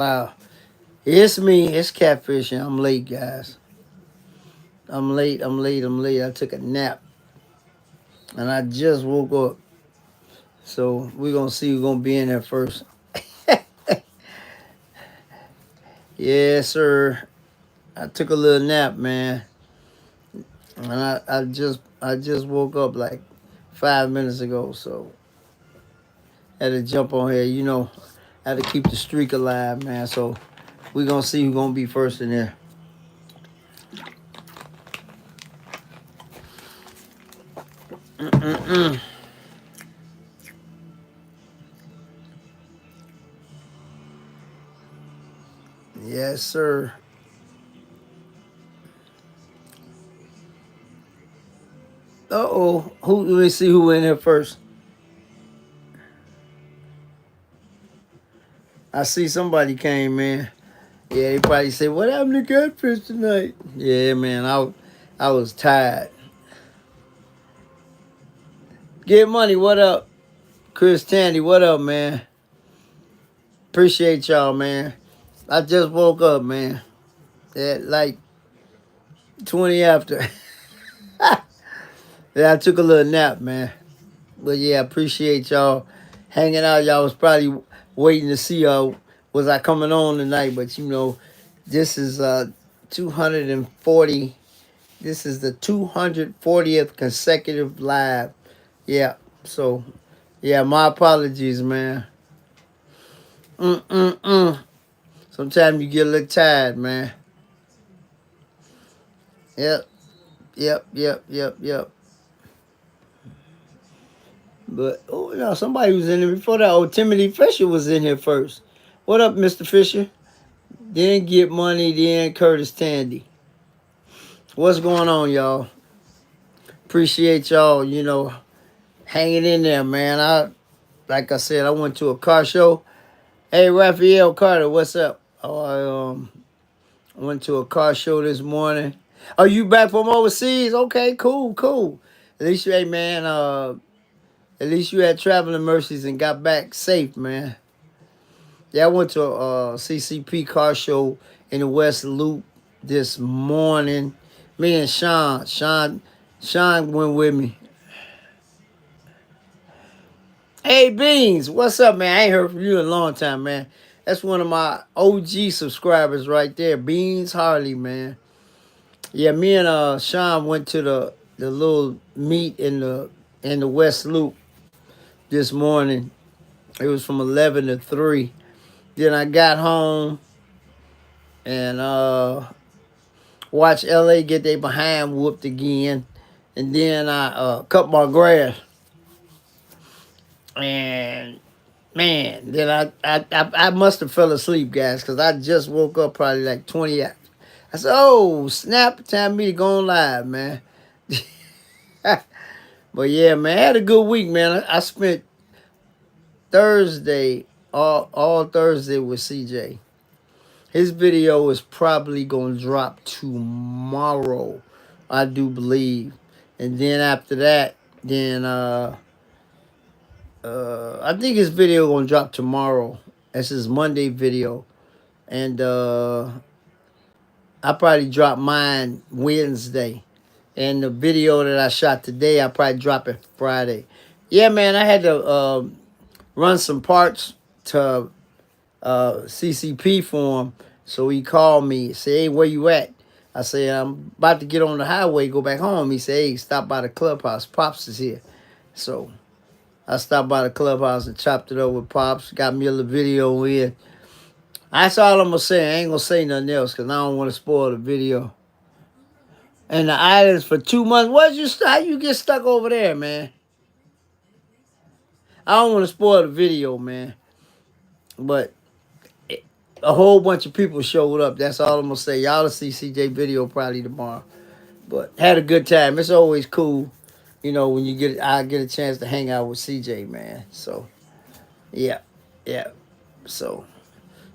Wow. It's me. It's Catfish, and I'm late, guys. I'm late. I took a nap, and I just woke up. So we're going to see who's going to be in there first. Yes, sir. I took a little nap, man. And I just woke up like 5 minutes ago. So had to jump on here. Had to keep the streak alive, man. So we're going to see who's going to be first in there. Mm-mm-mm. Yes, sir. Uh-oh. Let me see who in here first. I see somebody came, man. Yeah, they probably say, "What happened to Catfish tonight?" Yeah, man, I was tired. Get money, what up? Chris Tandy, what up, man? Appreciate y'all, man. I just woke up, man. At like 20 after. Yeah, I took a little nap, man. But yeah, I appreciate y'all hanging out. Y'all was probably waiting to see was I coming on tonight, but this is 240. This is the 240th consecutive live. Yeah. So, yeah, my apologies, man. Mm-mm-mm. Sometimes you get a little tired, man. Yep. Yep. Yep. Yep. Yep. But, oh, no, somebody was in there before that. Oh, Timothy Fisher was in here first. What up, Mr. Fisher? Then Get Money, then Curtis Tandy. What's going on, y'all? Appreciate y'all, hanging in there, man. Like I said, I went to a car show. Hey, Raphael Carter, what's up? Oh, I went to a car show this morning. Are you back from overseas? Okay, cool, cool. At least you, hey man, at least you had traveling mercies and got back safe, man. Yeah, I went to a CCP car show in the West Loop this morning. Me and Sean went with me. Hey Beans, what's up, man? I ain't heard from you in a long time, man. That's one of my OG subscribers right there, Beans Harley, man. Yeah, me and Sean went to the little meet in the West Loop this morning. It was from 11 to 3. Then I got home and watched LA get their behind whooped again. And then I cut my grass. And man, then I must have fell asleep, guys, because I just woke up probably like 20 after. I said, oh, snap, time me to go on live, man. But yeah, man, I had a good week, man. I spent Thursday, all Thursday with CJ. His video is probably going to drop tomorrow, I do believe. And then after that, then I think his video going to drop tomorrow. That's his Monday video. And I probably drop mine Wednesday. And the video that I shot today, I probably drop it Friday. Yeah, man, I had to run some parts to CCP for him. So he called me, say, hey, where you at? I said, I'm about to get on the highway, go back home. He said, hey, stop by the clubhouse. Pops is here. So I stopped by the clubhouse and chopped it up with Pops. Got me a little video in. That's all I'm going to say. I ain't going to say nothing else because I don't want to spoil the video. And the islands for 2 months. How you get stuck over there, man? I don't want to spoil the video, man. But a whole bunch of people showed up. That's all I'm going to say. Y'all will see CJ video probably tomorrow. But had a good time. It's always cool, when I get a chance to hang out with CJ, man. So, yeah. Yeah. So,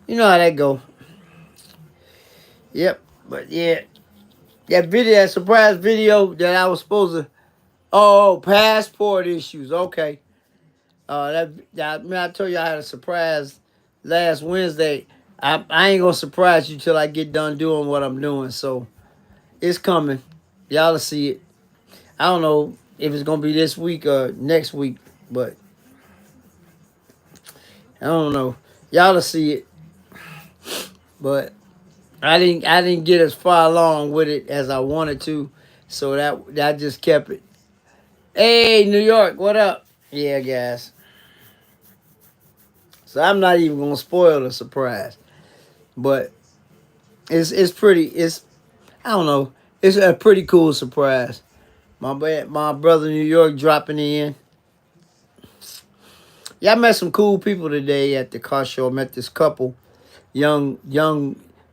you know how that go. Yep. But, yeah. That surprise video that I was supposed to... Oh, passport issues. Okay. I told you I had a surprise last Wednesday. I ain't gonna surprise you till I get done doing what I'm doing. So it's coming. Y'all will see it. I don't know if it's gonna be this week or next week, but I don't know. Y'all will see it. But I didn't get as far along with it as I wanted to. So that just kept it. Hey, New York, what up? Yeah, guys. So I'm not even gonna spoil the surprise. But it's pretty I don't know. It's a pretty cool surprise. My brother New York dropping in. Yeah, I met some cool people today at the car show. I met this couple, young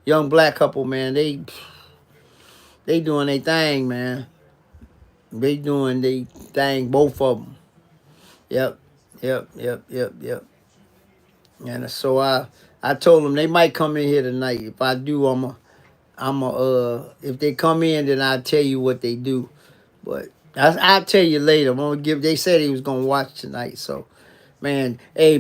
black couple, man. They doing their thing, man. They doing their thing, both of them. Yep, yep. And so I told them they might come in here tonight. If I do, if they come in, then I'll tell you what they do. But I'll tell you later. I'm gonna give. They said he was gonna watch tonight, so man, hey,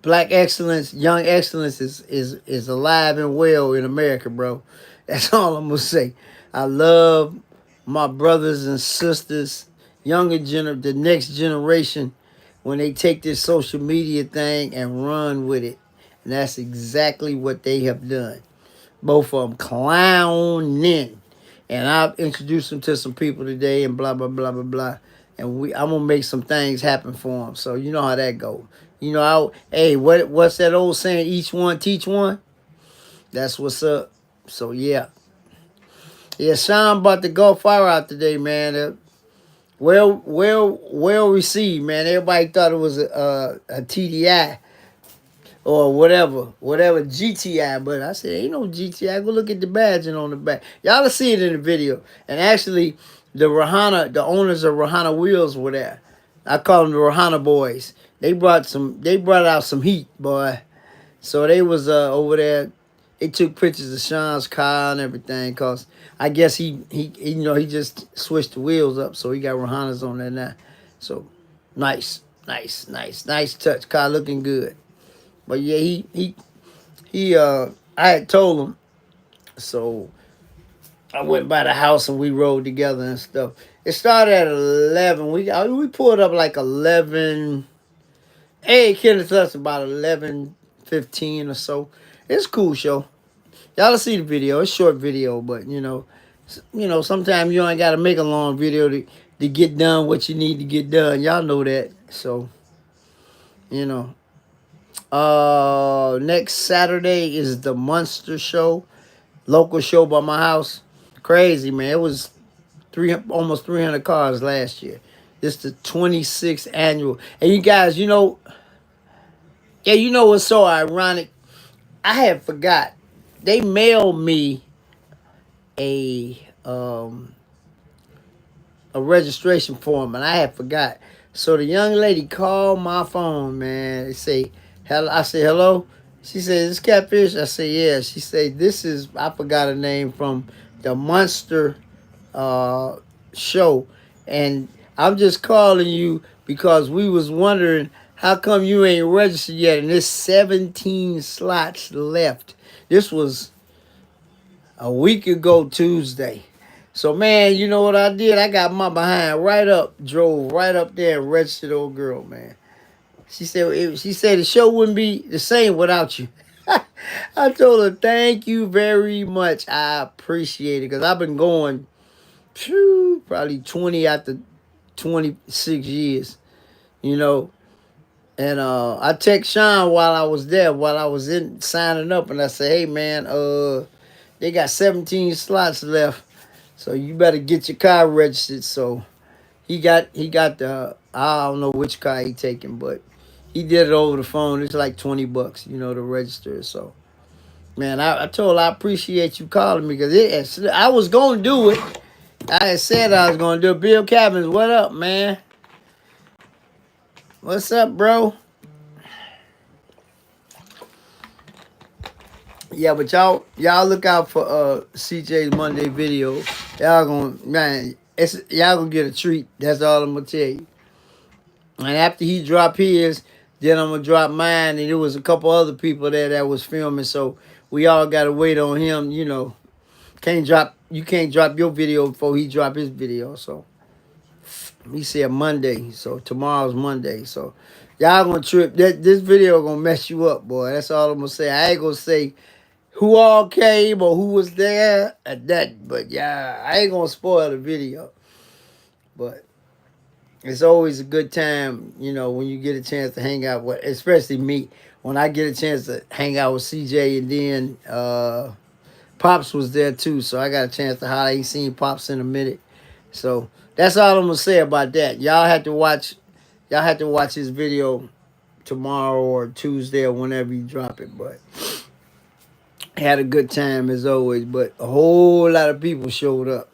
black excellence, young excellence is alive and well in America, bro. That's all I'm gonna say. I love my brothers and sisters, the next generation, when they take this social media thing and run with it, and that's exactly what they have done. Both of them clowning. And I've introduced them to some people today and blah, blah, blah, blah, blah. And I'm going to make some things happen for them. So you know how that goes. You know, hey, what's that old saying? Each one teach one? That's what's up. So, yeah. Yeah, Sean brought the Gulf Fire out today, man. Well received, man. Everybody thought it was a TDI. Or whatever GTI, but I said ain't no GTI. Go look at the badging on the back. Y'all will see it in the video. And actually, the owners of Rahana Wheels were there. I call them the Rahana Boys. They brought out some heat, boy. So they was over there. They took pictures of Sean's car and everything, cause I guess he just switched the wheels up, so he got Rahanas on there now. So nice touch. Car looking good. But yeah, I had told him, so I went by the house and we rode together and stuff. It started at 11. We pulled up like 11. Hey, Kenneth, us about 11:15 or so. It's a cool show. Y'all see the video. It's a short video, but sometimes you ain't got to make a long video to get done what you need to get done. Y'all know that. So, you know. Next Saturday is the Monster Show, local show by my house. Crazy, man. It was almost 300 cars last year. This the 26th annual. And you guys, what's so ironic? I had forgot. They mailed me a registration form, and I had forgot. So the young lady called my phone, man. They say, hello. I said, hello. She said, "This Catfish?" I said, yeah. She said, "This is," I forgot her name, from the Monster show. And I'm just calling you because we was wondering how come you ain't registered yet, and there's 17 slots left. This was a week ago Tuesday. So, man, you know what I did? I got my behind right up, drove right up there and registered old girl, man. She said the show wouldn't be the same without you. I told her, thank you very much. I appreciate it, because I've been going probably 20 after 26 years, And I text Sean while I was there, while I was in signing up, and I said, hey, man, they got 17 slots left. So you better get your car registered. So he got the, I don't know which car he taking, but he did it over the phone. It's like $20, to register. So, man, I told her I appreciate you calling me, because I was going to do it. I had said I was going to do it. Bill Cabins, what up, man? What's up, bro? Yeah, but y'all look out for CJ's Monday video. Y'all gonna get a treat. That's all I'm gonna tell you. And after he drop his, Then I'm gonna drop mine, and there was a couple other people there that was filming, so we all gotta wait on him. You know, you can't drop your video before he drop his video. So he said Monday, so tomorrow's Monday. So y'all gonna trip. This video gonna mess you up, boy. That's all I'm gonna say. I ain't gonna say who all came or who was there at that, but yeah, I ain't gonna spoil the video. But it's always a good time, you know, when you get a chance to hang out with, especially me, when I get a chance to hang out with CJ, and then Pops was there too, so I got a chance to holler. I ain't seen Pops in a minute. So that's all I'm gonna say about that. Y'all have to watch his video tomorrow or Tuesday or whenever you drop it. But had a good time as always, but a whole lot of people showed up.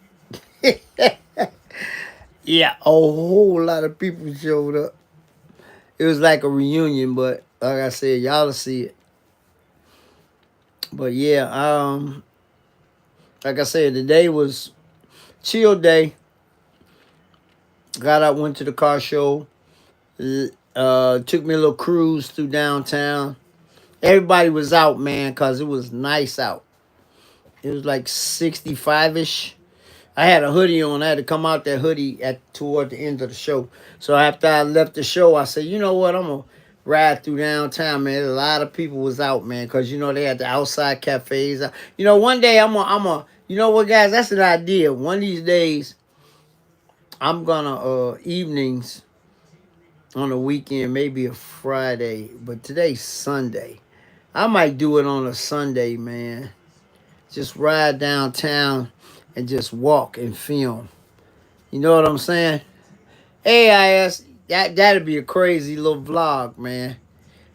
Yeah, a whole lot of people showed up. It was like a reunion, but like I said, y'all will see it. But yeah, like I said, the day was chill day. Got out, went to the car show. Took me a little cruise through downtown. Everybody was out, man, because it was nice out. It was like 65-ish. I had a hoodie on. I had to come out that hoodie toward the end of the show. So after I left the show, I said, you know what? I'm going to ride through downtown, man. A lot of people was out, man, because, you know, they had the outside cafes. You know, one day you know what, guys? That's an idea. One of these days, I'm going to, evenings on a weekend, maybe a Friday, but today's Sunday. I might do it on a Sunday, man. Just ride downtown and just walk and film. You know what I'm saying? AIS, that'd be a crazy little vlog, man.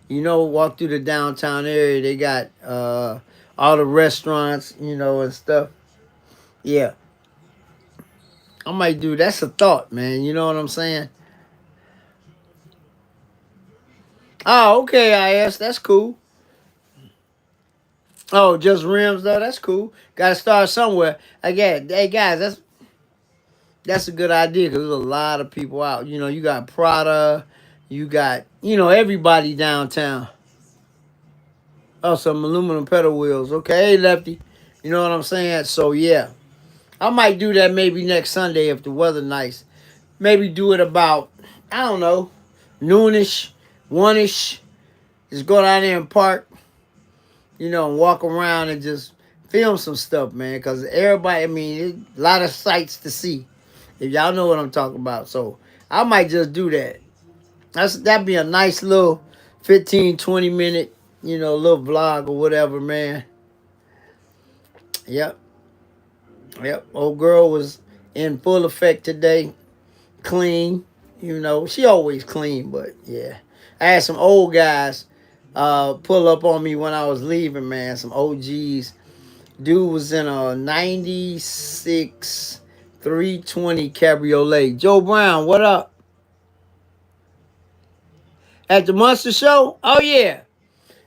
You know, walk through the downtown area. They got all the restaurants, you know, and stuff. Yeah. I might do, that's a thought, man. You know what I'm saying? Oh, okay, IS, that's cool. Oh, just rims though, that's cool. Gotta start somewhere. Again, hey guys, that's a good idea because there's a lot of people out. You know, you got Prada, you got, you know, everybody downtown. Oh, some aluminum pedal wheels. Okay, hey, Lefty. You know what I'm saying? So, yeah. I might do that maybe next Sunday if the weather nice. Maybe do it about, I don't know, noonish, one-ish. Just go down there and park, you know, and walk around and just film some stuff, man. Because everybody, I mean, a lot of sights to see. If y'all know what I'm talking about. So I might just do that. That'd be a nice little 15, 20 minute, you know, little vlog or whatever, man. Yep. Old girl was in full effect today. Clean. You know, she always clean, but yeah. I had some old guys pull up on me when I was leaving, man. Some OGs. Dude was in a 96 320 Cabriolet. Joe Brown, what up? At the Monster Show? Oh, yeah.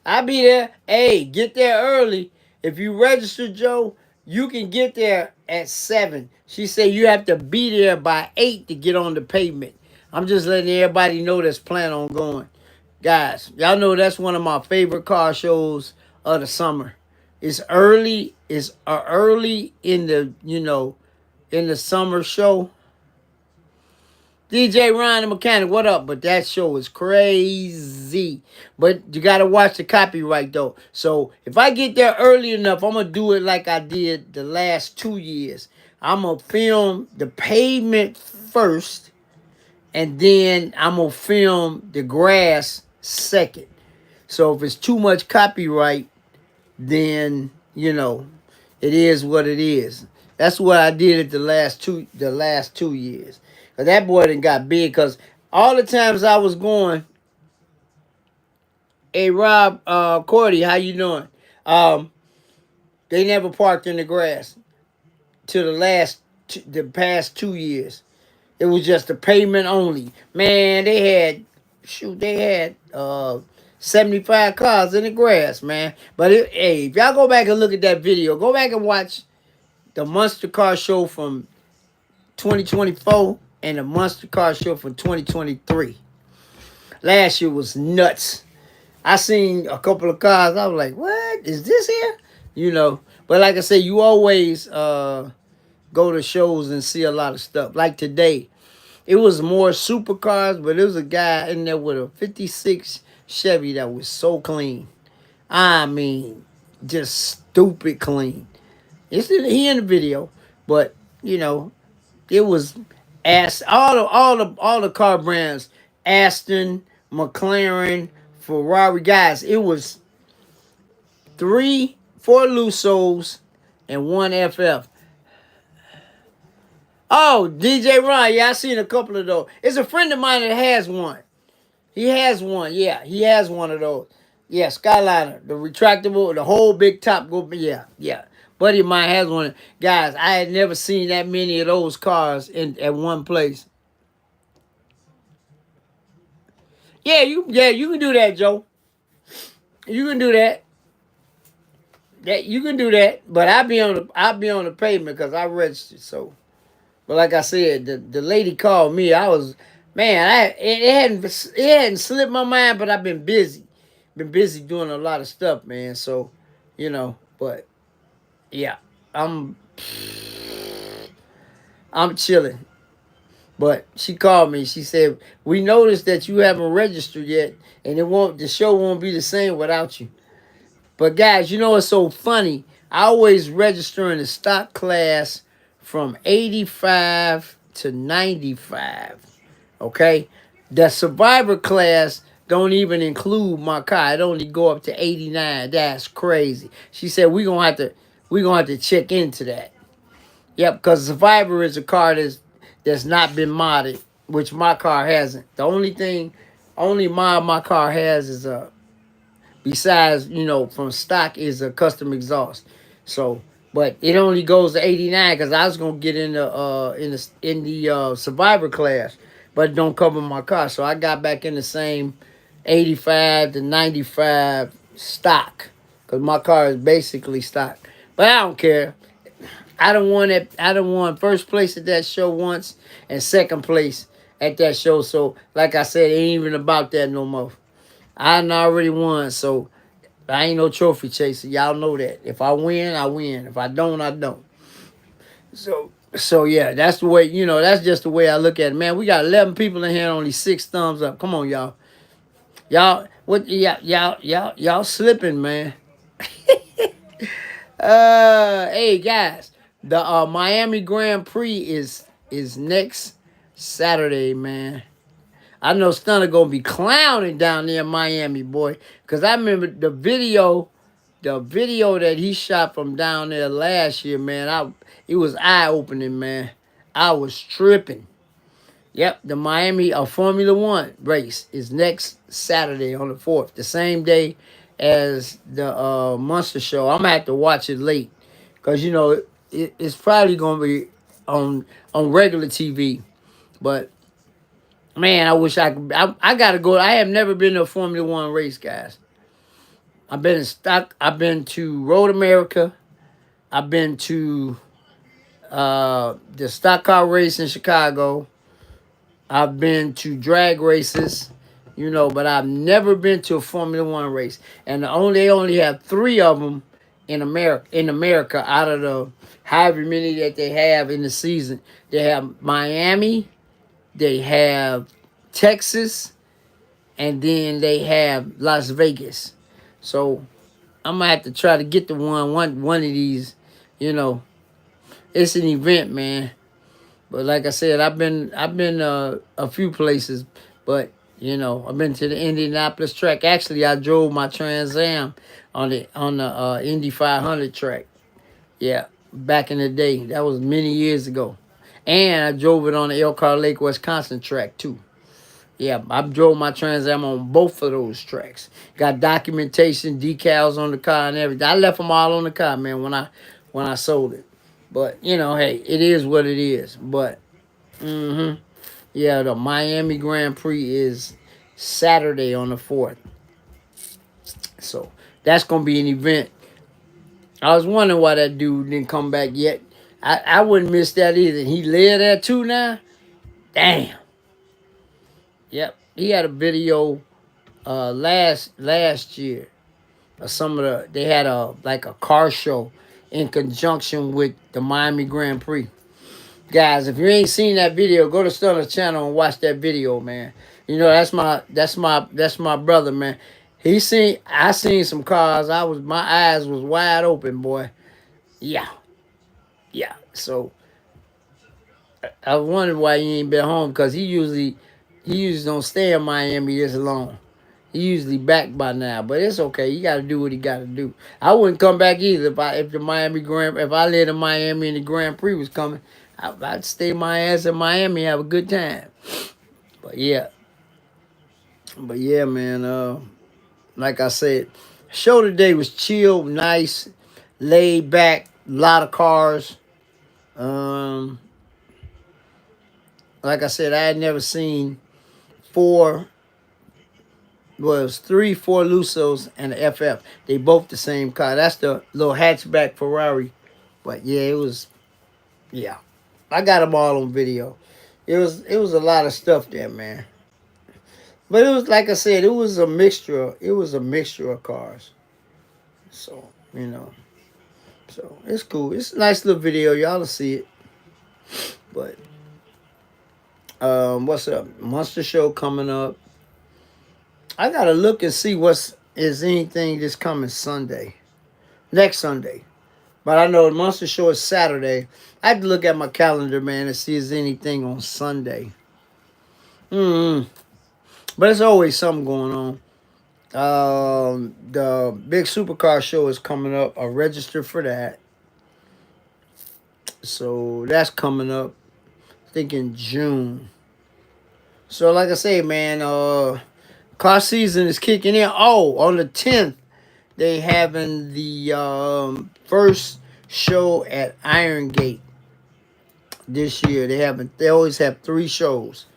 I'll be there. Hey, get there early. If you register, Joe, you can get there at 7. She said you have to be there by 8 to get on the pavement. I'm just letting everybody know that's planning on going. Guys, y'all know that's one of my favorite car shows of the summer. It's early. It's early in the, you know, in the summer show. DJ Ryan the Mechanic, what up? But that show is crazy. But you got to watch the copyright, though. So if I get there early enough, I'm going to do it like I did the last 2 years. I'm going to film the pavement first, and then I'm going to film the grass second. So if it's too much copyright, then, you know, it is what it is. That's what I did at the last 2 years. Cause that boy done got big. Cause all the times I was going, hey Rob, Cordy, how you doing? They never parked in the grass till the past 2 years. It was just the pavement only. Man, they had 75 cars in the grass, man. But hey, if y'all go back and look at that video, go back and watch the Monster Car Show from 2024 and the Monster Car Show from 2023. Last year was nuts. I seen a couple of cars. I was like, "What is this here?" You know. But like I said, you always go to shows and see a lot of stuff. Like today, it was more supercars, but there was a guy in there with a '56 Chevy that was so clean. I mean, just stupid clean. He in the video, but you know, it was all the car brands, Aston, McLaren, Ferrari, guys. It was four Lusos and one FF. Oh, DJ Ron, yeah, I seen a couple of those. It's a friend of mine that has one. He has one, yeah. He has one of those. Yeah, Skyliner, the retractable, the whole big top. Yeah, yeah. Buddy of mine has one. Guys, I had never seen that many of those cars at one place. Yeah, you can do that, Joe. You can do that. You can do that. But I'll be on the pavement because I registered. So, but like I said, the lady called me. I was, man, it hadn't slipped my mind, but I've been busy doing a lot of stuff, man. So, but yeah, I'm I'm chilling. But she called me. She said, "We noticed that you haven't registered yet, and the show won't be the same without you." But guys, you know what's so funny? I always register in the stock class from 85 to 95. Okay? The survivor class don't even include my car. It only go up to 89. That's crazy. She said we gonna have to check into that. Yep, because survivor is a car that's not been modded, which my car hasn't. The only mod my car has is a besides, from stock is a custom exhaust. So, but it only goes to 89 because I was gonna get in the survivor class, but it don't cover my car. So I got back in the same 85 to 95 stock because my car is basically stock. But I don't care. I don't won first place at that show once and second place at that show. So like I said, it ain't even about that no more. I done already won, so I ain't no trophy chaser. Y'all know that. If I win, I win. If I don't, I don't. So yeah, that's the way, that's just the way I look at it. Man, we got 11 people in here, only 6 thumbs up. Come on, y'all. Y'all slipping, man. Hey guys, the Miami Grand Prix is next Saturday, man. I know Stunner gonna be clowning down there in Miami, boy. Cause I remember the video that he shot from down there last year, man. It was eye opening, man. I was tripping. Yep, the Miami Formula One race is next Saturday on the 4th, the same day as the Monster Show. I'm gonna have to watch it late, cause it's probably gonna be on regular TV, but man, I wish I could. I gotta go. I have never been to a Formula One race, guys. I've been in stock. I've been to Road America. I've been to the stock car race in Chicago. I've been to drag races, but I've never been to a Formula One race. And they only have 3 of them in America. In America, out of the however many that they have in the season, they have Miami. They have Texas, and then they have Las Vegas. So I'm gonna have to try to get the one of these. It's an event, man. But like I said, I've been a few places, but I've been to the Indianapolis track. Actually, I drove my Trans Am on the Indy 500 track. Yeah, back in the day, that was many years ago. And I drove it on the Elkhart Lake, Wisconsin track too. Yeah, I drove my Trans Am on both of those tracks. Got documentation, decals on the car, and everything. I left them all on the car, man, when I sold it. But hey, it is what it is. But yeah, the Miami Grand Prix is Saturday on the 4th. So that's gonna be an event. I was wondering why that dude didn't come back yet. I wouldn't miss that either. He led that too now. Damn. Yep. he had a video last year. Some of they had a car show in conjunction with the Miami Grand Prix. Guys, if you ain't seen that video, go to Stunner's channel and watch that video, man. You know that's my brother, man. I seen some cars. My eyes was wide open, boy. Yeah, yeah. So I wondered why he ain't been home because he usually don't stay in Miami this long. He usually back by now, but it's okay. He got to do what he got to do. I wouldn't come back either if I lived in Miami and the Grand Prix was coming. I'd stay my ass in Miami, have a good time. But yeah, man. Like I said, show today was chill, nice, laid back, a lot of cars. Um, like I said, I had never seen four. Well, it was three Ford Lusos and an FF. They both the same car. That's the little hatchback Ferrari. But yeah, it was. Yeah, I got them all on video. It was a lot of stuff there, man. But it was like I said, it was a mixture. It was a mixture of cars. So so it's cool. It's a nice little video. Y'all will see it. But what's up? Monster Show coming up. I gotta look and see is anything this coming Sunday, next Sunday. But I know the Monster Show is Saturday. I have to look at my calendar, man, and see if there's anything on Sunday. But there's always something going on. The big supercar show is coming up. I registered for that. So that's coming up, I think in June. So like I say, man, car season is kicking in. Oh, on the 10th, they having the first show at Iron Gate this year. They always have 3 shows.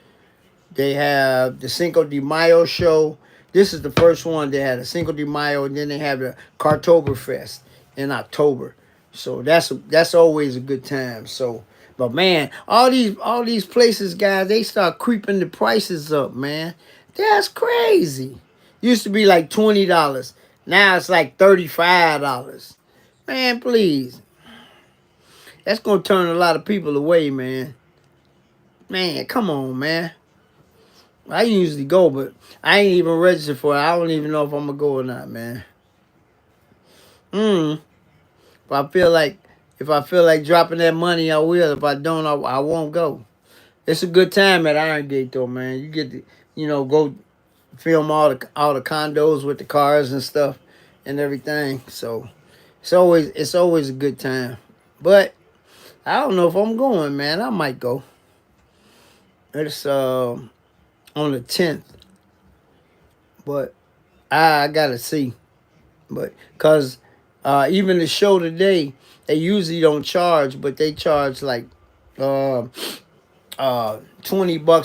They have the Cinco de Mayo show. This is the first one. They had a Cinco de Mayo, and then they have the Cartoberfest in October. So that's always a good time. So, but man, all these places, guys, they start creeping the prices up, man. That's crazy. Used to be like $20. Now it's like $35. Man, please. That's gonna turn a lot of people away, man. Man, come on, man. I usually go, but I ain't even registered for it. I don't even know if I'm gonna go or not, man. If I feel like dropping that money, I will. If I don't, I won't go. It's a good time at Iron Gate, though, man. You get to, go film all the condos with the cars and stuff and everything. So it's always a good time. But I don't know if I'm going, man. I might go. It's on the 10th, but I gotta see. But cause even the show today, they usually don't charge, but they charge like $20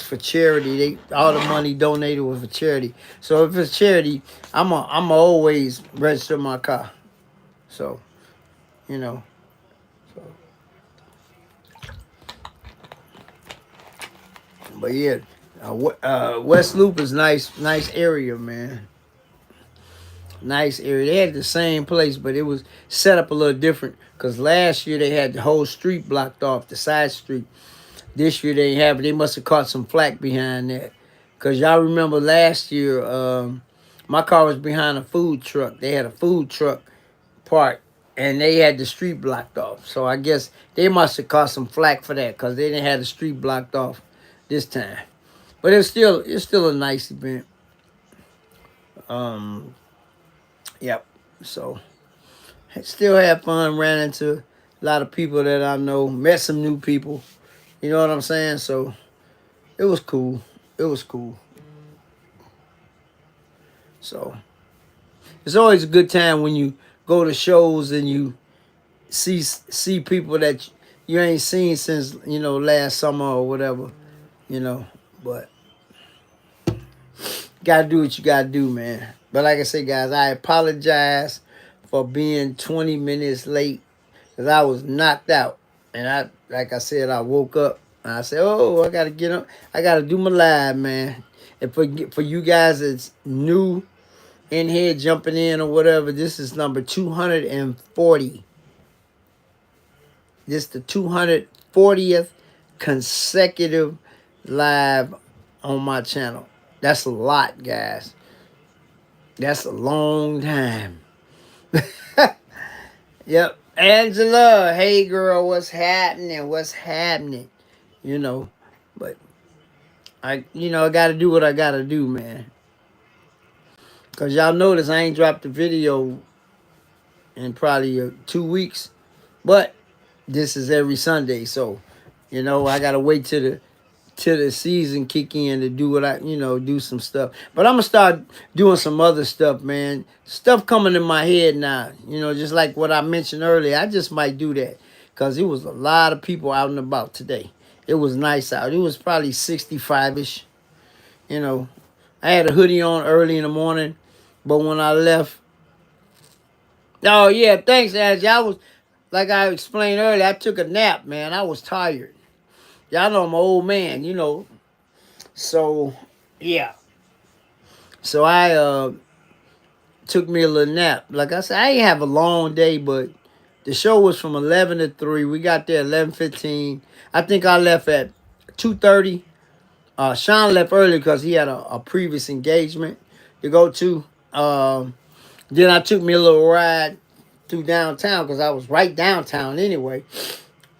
for charity. All the money donated was for charity. So if it's charity, I'm always register my car. So, so. But yeah, West Loop is nice area, man. Nice area. They had the same place, but it was set up a little different. Because last year they had the whole street blocked off, the side street. This year they have it. They must have caught some flack behind that. Because y'all remember last year, my car was behind a food truck. They had a food truck parked, and they had the street blocked off. So I guess they must have caught some flack for that because they didn't have the street blocked off this time. But it's still a nice event. Yep. So still had fun, ran into a lot of people that I know, met some new people. You know what I'm saying? So it was cool. It was cool. So it's always a good time when you go to shows and you see people that you ain't seen since, last summer or whatever, but gotta do what you gotta do, man. But like I said, guys, I apologize for being 20 minutes late because I was knocked out. And like I said, I woke up and I said, oh, I gotta get up. I gotta do my live, man. And for you guys that's new in here, jumping in or whatever, this is number 240. This is the 240th consecutive live on my channel. That's a lot, guys. That's a long time. Yep. Angela, hey girl, what's happening? What's happening? You know, but I gotta do what I gotta do, man. Cause y'all notice I ain't dropped a video in probably 2 weeks, but this is every Sunday, so I gotta wait till the season kick in to do what I do some stuff. But I'm gonna start doing some other stuff, man. Stuff coming in my head now, just like what I mentioned earlier. I just might do that because it was a lot of people out and about today. It was nice out. It was probably 65ish. I had a hoodie on early in the morning, but when I left, oh yeah, thanks, Angie. I was, like I explained earlier, I took a nap, man. I was tired. Y'all know I'm an old man, So, yeah. So I took me a little nap. Like I said, I ain't have a long day, but the show was from 11 to 3. We got there at 11:15. I think I left at 2:30. Sean left early because he had a previous engagement to go to. Then I took me a little ride through downtown because I was right downtown anyway.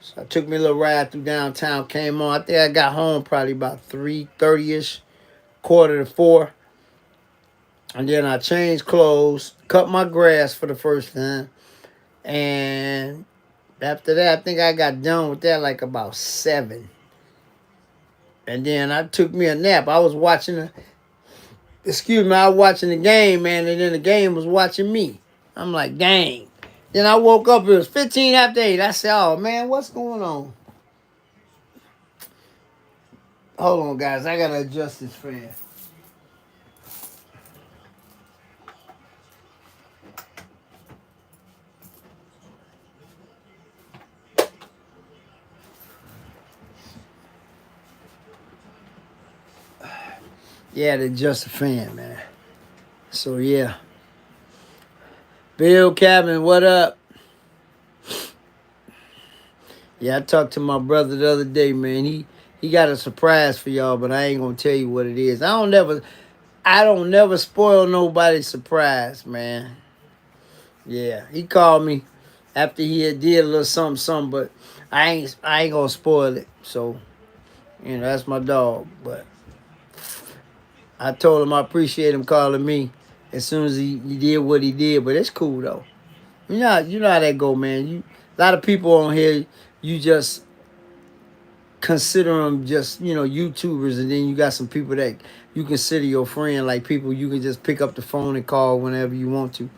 So I took me a little ride through downtown, came on. I think I got home probably about 3:30ish, 3:45. And then I changed clothes, cut my grass for the first time. And after that, I think I got done with that like about 7. And then I took me a nap. I was watching I was watching the game, man, and then the game was watching me. I'm like, dang. Then I woke up, it was 15 after 8. I said, oh, man, what's going on? Hold on, guys. I got to adjust this fan. Yeah, to adjust the fan, man. So, yeah. Bill Cabin, what up? Yeah, I talked to my brother the other day, man. He got a surprise for y'all, but I ain't gonna tell you what it is. I don't never spoil nobody's surprise, man. Yeah, he called me after he had did a little something, but I ain't gonna spoil it. So, that's my dog. But I told him I appreciate him calling me as soon as he did what he did. But it's cool though. You know how that go, man. A lot of people on here, you just consider them just YouTubers, and then you got some people that you consider your friend, like people you can just pick up the phone and call whenever you want to.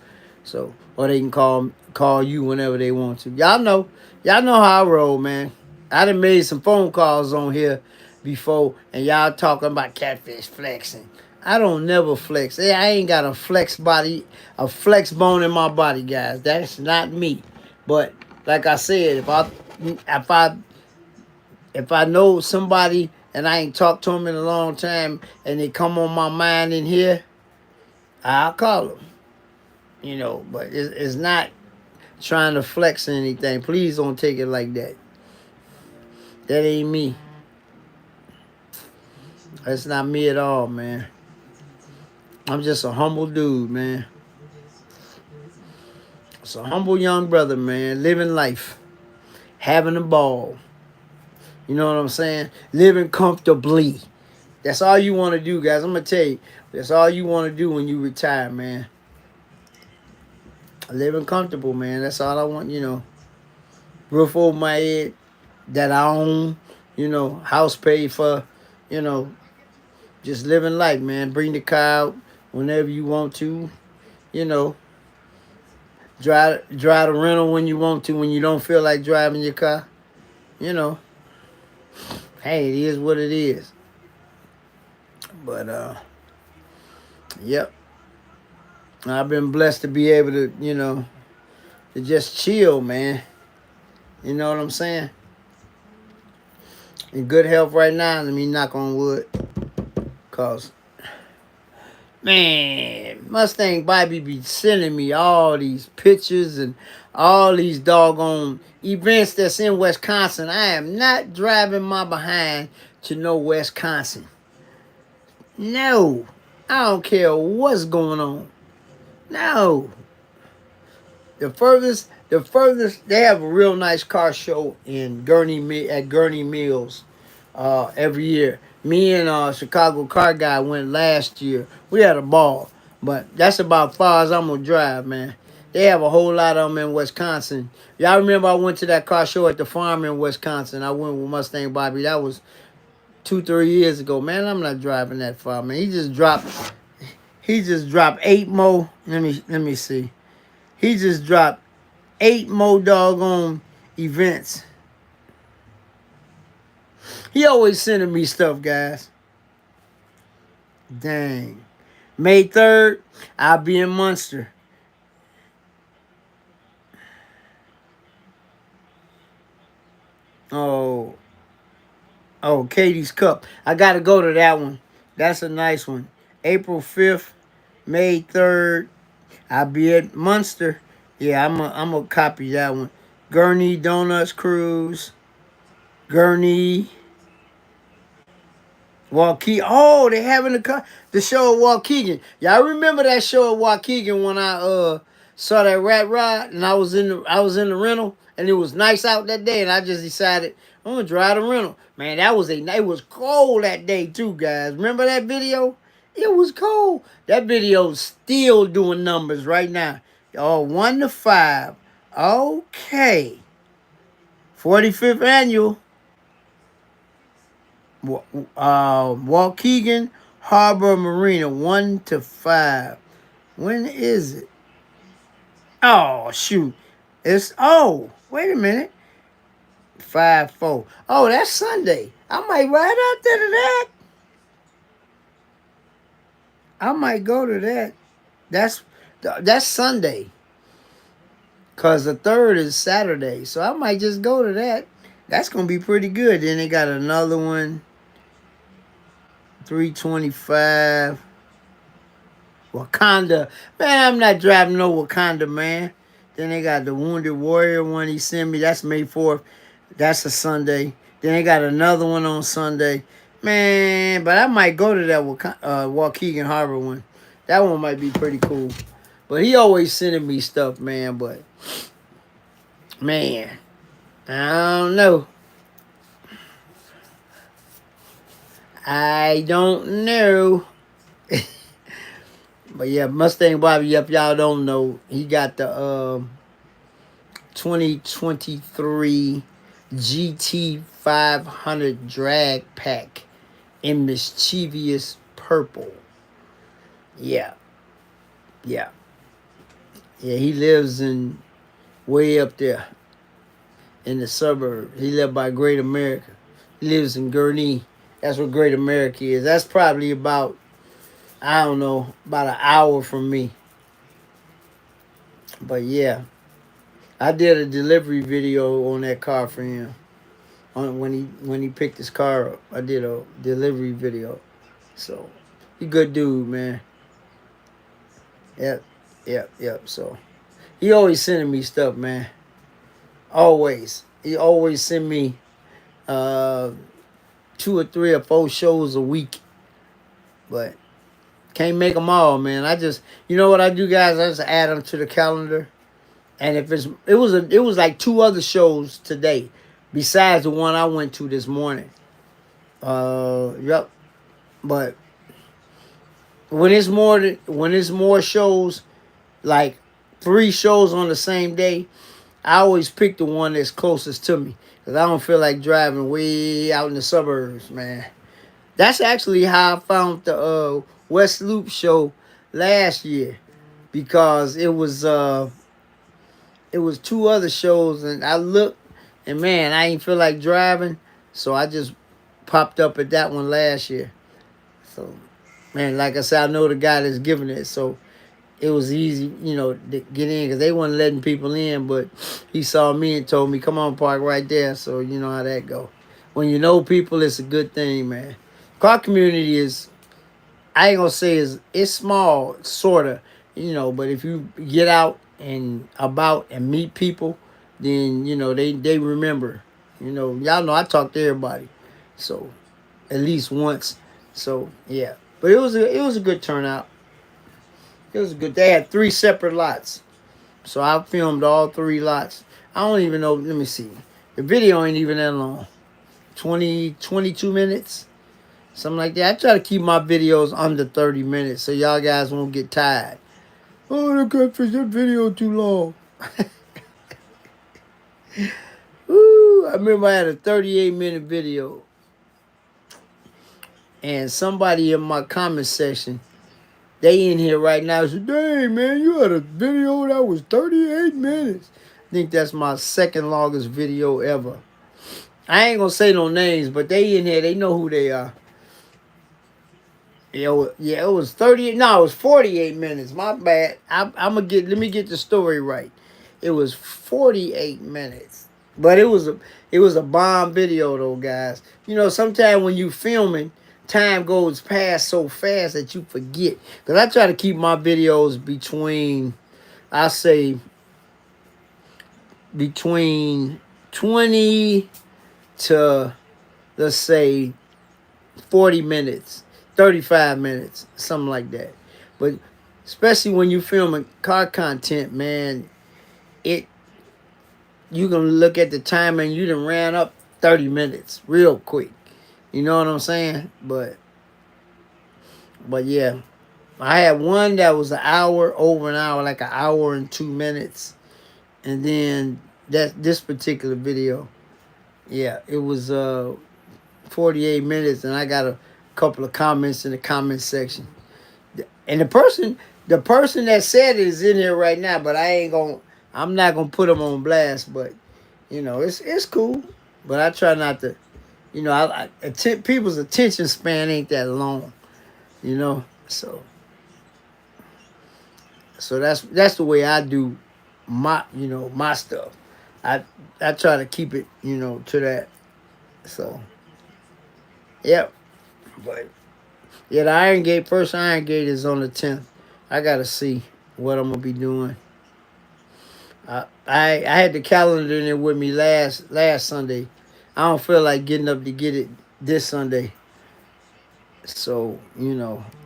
So, or they can call you whenever they want to. Y'all know how I roll, man. I done made some phone calls on here before, and y'all talking about catfish flexing. I don't never flex. I ain't got a flex bone in my body, guys. That's not me. But like I said, if I know somebody and I ain't talked to them in a long time and they come on my mind in here, I'll call them. But it's not trying to flex or anything. Please don't take it like that. That ain't me. That's not me at all, man. I'm just a humble dude, man. It's a humble young brother, man. Living life. Having a ball. You know what I'm saying? Living comfortably. That's all you want to do, guys. I'm going to tell you. That's all you want to do when you retire, man. Living comfortable, man. That's all I want, Roof over my head that I own. House paid for. Just living life, man. Bring the car out whenever you want to. Drive the rental when you want to, when you don't feel like driving your car. Hey, it is what it is. But, yep. I've been blessed to be able to, to just chill, man. You know what I'm saying? In good health right now. Let me knock on wood. Because Man, Mustang Bobby be sending me all these pictures and all these doggone events that's in Wisconsin. I am not driving my behind to no Wisconsin. No. I don't care what's going on. No. The furthest, they have a real nice car show in at Gurney Mills every year. Me and Chicago Car Guy went last year. We had a ball, but that's about far as I'm gonna drive, man. They have a whole lot of them in Wisconsin. Y'all remember I went to that car show at the farm in Wisconsin. I went with Mustang Bobby. That was 2, 3 years ago. Man, I'm not driving that far, man. He just dropped 8 more. Let me see. He just dropped 8 more doggone events. He always sending me stuff, guys. Dang. May 3rd, I'll be in Munster. Oh, Katie's Cup. I gotta go to that one. That's a nice one. April 5th, May 3rd, I'll be at Munster. Yeah, I'm gonna copy that one. Gurney Donuts Cruise. Gurney. Waukegan. Oh, they having the show at Waukegan. Y'all remember that show at Waukegan when I saw that rat ride and I was in the rental and it was nice out that day and I just decided I'm gonna drive the rental. Man, it was cold that day too, guys. Remember that video? It was cold. That video's still doing numbers right now. Oh, 1 to 5. Okay. 45th annual. Waukegan Harbor Marina, 1 to 5. When is it? Oh, shoot. Wait a minute. 5-4. Oh, that's Sunday. I might ride out there to that. I might go to that. That's Sunday. Because the 3rd is Saturday. So I might just go to that. That's going to be pretty good. Then they got another one. 325. Wakanda. Man, I'm not driving no Wakanda, man. Then they got the Wounded Warrior one he sent me. That's May 4th. That's a Sunday. Then they got another one on Sunday. Man, but I might go to that Waukegan Harbor one. That one might be pretty cool. But he always sending me stuff, man. But, man, I don't know. I don't know. But yeah, Mustang Bobby, if y'all don't know, he got the 2023 GT 500 drag pack in mischievous purple. Yeah. He lives way up there in the suburbs. He lives by Great America. He lives in Gurnee. That's what Great America is. That's probably about, I don't know, about an hour from me. But yeah, I did a delivery video on that car for him. When he picked his car up, I did a delivery video. So, he good dude, man. Yep. So, he always sending me stuff, man. Always. He always send me 2 or 3 or 4 shows a week. But can't make them all, man. You know what I do, guys? I just add them to the calendar. And if it was like 2 other shows today, besides the one I went to this morning. Yep. But when it's more shows, like 3 shows on the same day, I always pick the one that's closest to me. Because I don't feel like driving way out in the suburbs, man. That's actually how I found the West Loop show last year. Because it was 2 other shows, and I looked, and man, I ain't feel like driving. So I just popped up at that one last year. So, man, like I said, I know the guy that's giving it. So it was easy, to get in because they weren't letting people in. But he saw me and told me, come on, park right there. So you know how that go. When you know people, it's a good thing, man. Car community is I ain't gonna say it's small, sorta, but if you get out and about and meet people, then they remember. Y'all know I talk to everybody, so at least once. So yeah, but it was a good turnout. It was good. They had three separate lots, so I filmed all three lots. I don't even know. Let me see. The video ain't even that long. 22 minutes. Something like that. I try to keep my videos under 30 minutes so y'all guys won't get tired. Oh, the catfish, that video too long. Ooh, I remember I had a 38-minute video. And somebody in my comment section, they in here right now said, dang, man, you had a video that was 38 minutes. I think that's my second longest video ever. I ain't going to say no names, but they in here, they know who they are. Yeah, it was 38. No, it was 48 minutes. My bad. Let me get the story right. It was 48 minutes. But it was a bomb video though, guys. Sometimes when you filming, time goes past so fast that you forget. Cause I try to keep my videos I say between 20 to, let's say, 40 minutes, 35 minutes, something like that. But especially when you filming car content, man, you can look at the time and you done ran up 30 minutes real quick. You know what I'm saying? But yeah, I had one that was over an hour, like an hour and 2 minutes. And then this particular video, yeah, it was 48 minutes, and I got a couple of comments in the comment section. And the person that said it is in here right now, but I'm not gonna put them on blast. But it's cool. But I try not to, people's attention span ain't that long, So that's the way I do my stuff. I try to keep it, to that. So yep. But yeah, the first Iron Gate is on the 10th. I gotta see what I'm gonna be doing. I had the calendar in there with me last Sunday. I don't feel like getting up to get it this Sunday. So, I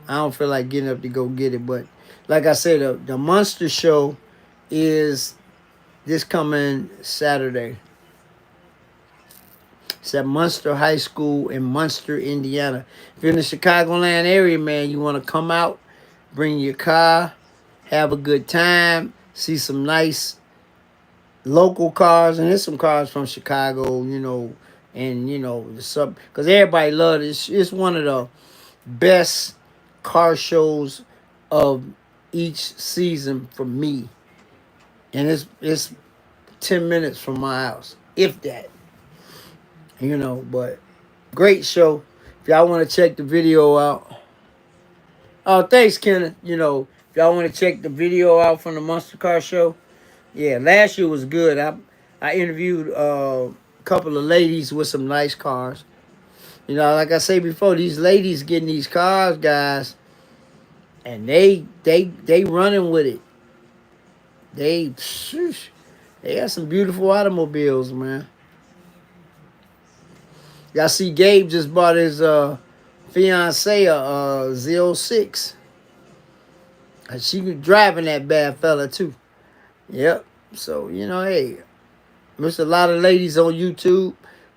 don't feel like getting up to go get it. But like I said, the Monster Show is this coming Saturday. It's at Munster High School in Munster, Indiana. If you're in the Chicagoland area, man, you want to come out, bring your car, have a good time, see some nice local cars, and there's some cars from Chicago, and the sub, because everybody loves it. It's one of the best car shows of each season for me, and it's 10 minutes from my house, if that. But great show. If y'all want to check the video out. Oh, thanks, Kenneth. If y'all want to check the video out from the Monster Car Show. Yeah, last year was good. I interviewed a couple of ladies with some nice cars. Like I say before, these ladies getting these cars, guys, and they running with it. They got some beautiful automobiles, man. Y'all see Gabe just bought his fiance a Z06. And she was driving that bad fella too. Yep. So, hey, there's a lot of ladies on YouTube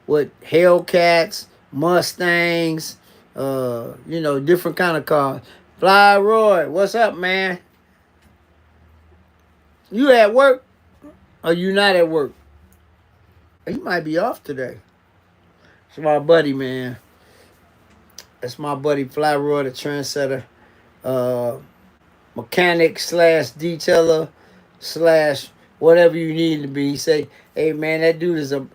with Hellcats, Mustangs, different kind of cars. Fly Roy, what's up, man? You at work? Or you not at work? You might be off today. It's my buddy, man. That's my buddy Fly Roy, the trendsetter. Mechanic / detailer / whatever you need to be. Say, hey man, that dude is a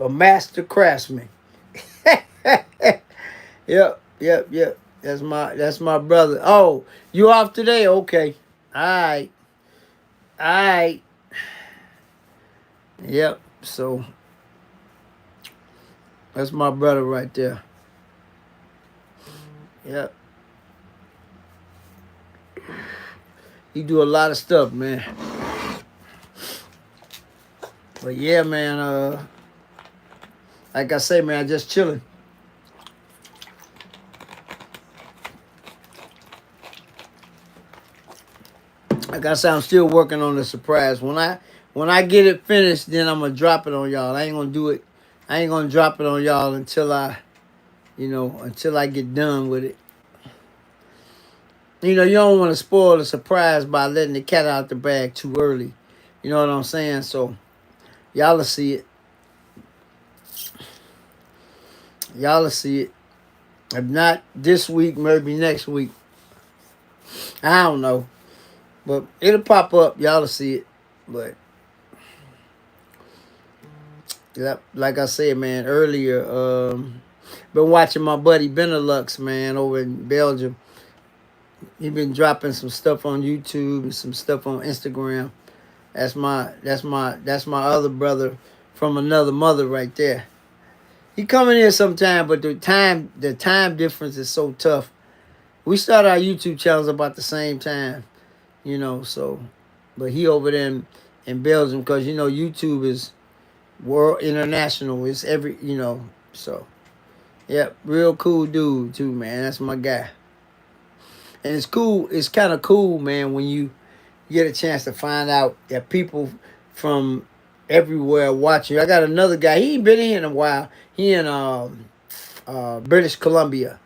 master craftsman. Yep. That's my brother. Oh, you off today? Okay. All right. Yep. So that's my brother right there. Yep. He do a lot of stuff, man. But yeah, man, like I say, man, I just chilling. Like I said, I'm still working on the surprise. When I get it finished, then I'm gonna drop it on y'all. I ain't gonna do it. I ain't gonna drop it on y'all until until I get done with it. You don't want to spoil the surprise by letting the cat out the bag too early. You know what I'm saying? So y'all will see it. Y'all will see it. If not this week, maybe next week. I don't know. But it'll pop up. Y'all will see it. But like I said, man, earlier, been watching my buddy Benelux, man, over in Belgium. He been dropping some stuff on YouTube and some stuff on Instagram. That's my other brother from another mother right there. He coming here sometime, but the time difference is so tough. We started our YouTube channels about the same time, so but he over there in Belgium because YouTube is world international. It's so yeah, real cool dude too, man. That's my guy. And it's cool, it's kind of cool, man, when you get a chance to find out that people from everywhere watching you. I got another guy, he ain't been in a while. He in British Columbia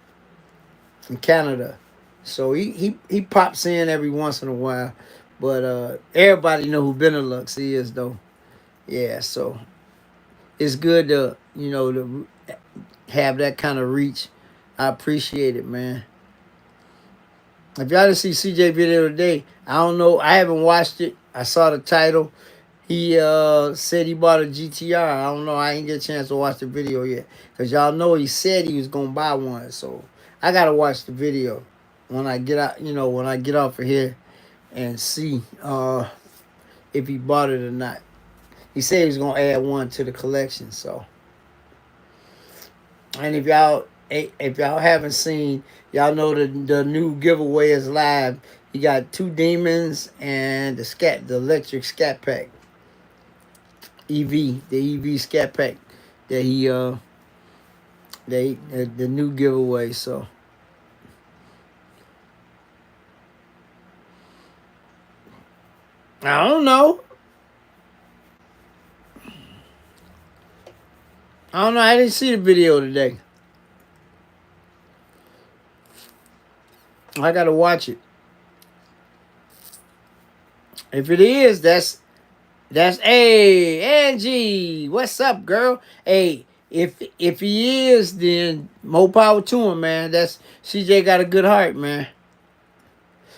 in Canada. So he pops in every once in a while. But everybody know who Benelux is though. Yeah, so it's good to to have that kind of reach. I appreciate it, man. If y'all didn't see CJ video today, I don't know. I haven't watched it. I saw the title. He said he bought a GTR. I don't know. I ain't get a chance to watch the video yet. Because y'all know he said he was going to buy one. So I got to watch the video when I get out, when I get off of here and see if he bought it or not. He said he was going to add one to the collection. So, and if y'all haven't seen, y'all know the new giveaway is live. You got 2 demons and the electric scat pack. the EV scat pack that the new giveaway. So I don't know. I didn't see the video today. I gotta watch it. If it is, that's hey Angie, what's up, girl? Hey, if he is, then more power to him, man. That's CJ got a good heart, man.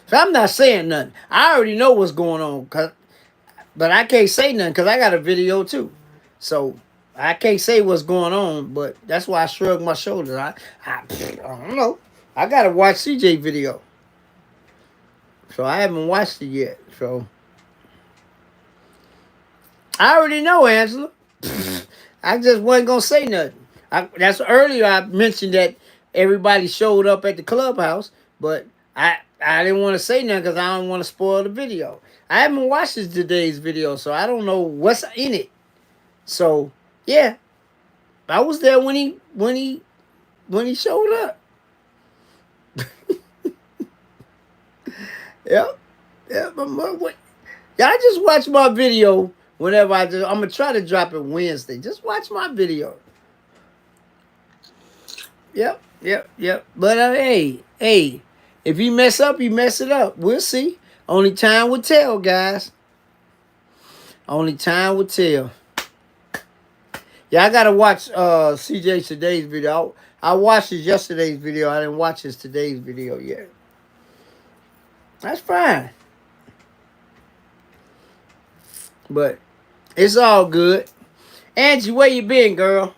So I'm not saying nothing. I already know what's going on, but I can't say nothing because I got a video too. So I can't say what's going on, but that's why I shrug my shoulders. I don't know. I gotta watch CJ video. So I haven't watched it yet. So I already know, Angela. I just wasn't gonna say nothing. That's earlier I mentioned that everybody showed up at the clubhouse, but I didn't want to say nothing because I don't want to spoil the video. I haven't watched today's video, so I don't know what's in it. So yeah, I was there when he showed up. Yep. Y'all just watch my video whenever I'm gonna try to drop it Wednesday. Just watch my video. Yep. But hey, if you mess up, you mess it up. We'll see. Only time will tell, guys. Only time will tell. Yeah, I gotta watch CJ today's video. I watched his yesterday's video. I didn't watch his today's video yet. That's fine. But it's all good. Angie, where you been, girl?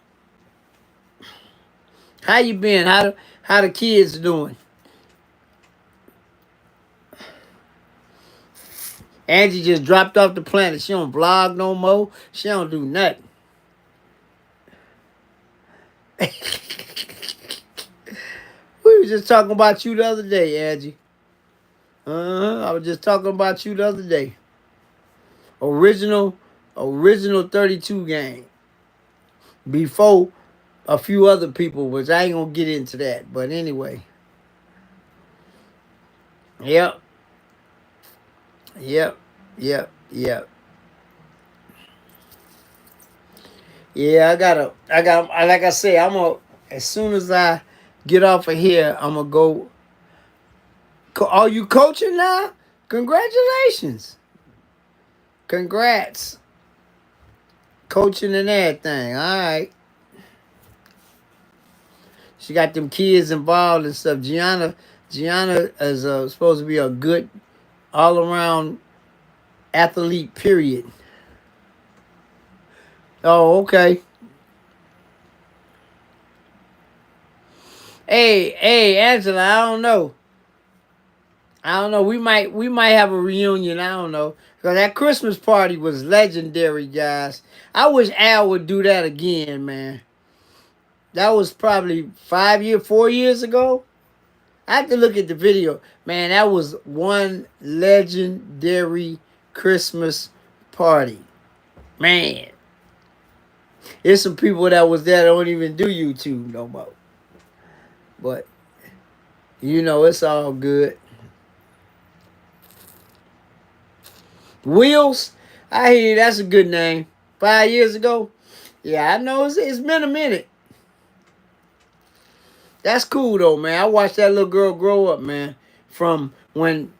How you been? How the kids doing? Angie just dropped off the planet. She don't vlog no more. She don't do nothing. we were just talking about you the other day, Angie. I was just talking about you the other day. Original 32 game. Before a few other people, which I ain't gonna get into that. But anyway. Yep. Yep. Yep. Yep. Yeah, like I say, as soon as I get off of here, I'm gonna go. Are you coaching now? Congratulations. Congrats. Coaching and everything. All right. She got them kids involved and stuff. Gianna is supposed to be a good all-around athlete, period. Oh, okay. Hey, Angela, I don't know. We might have a reunion. I don't know. Cause that Christmas party was legendary, guys. I wish Al would do that again, man. That was probably 4 years ago. I have to look at the video. Man, that was one legendary Christmas party. Man. There's some people that was there that don't even do YouTube no more. But, it's all good. Wheels, I hear you, that's a good name. 5 years ago? Yeah, I know it's been a minute. That's cool though, man. I watched that little girl grow up, man. From when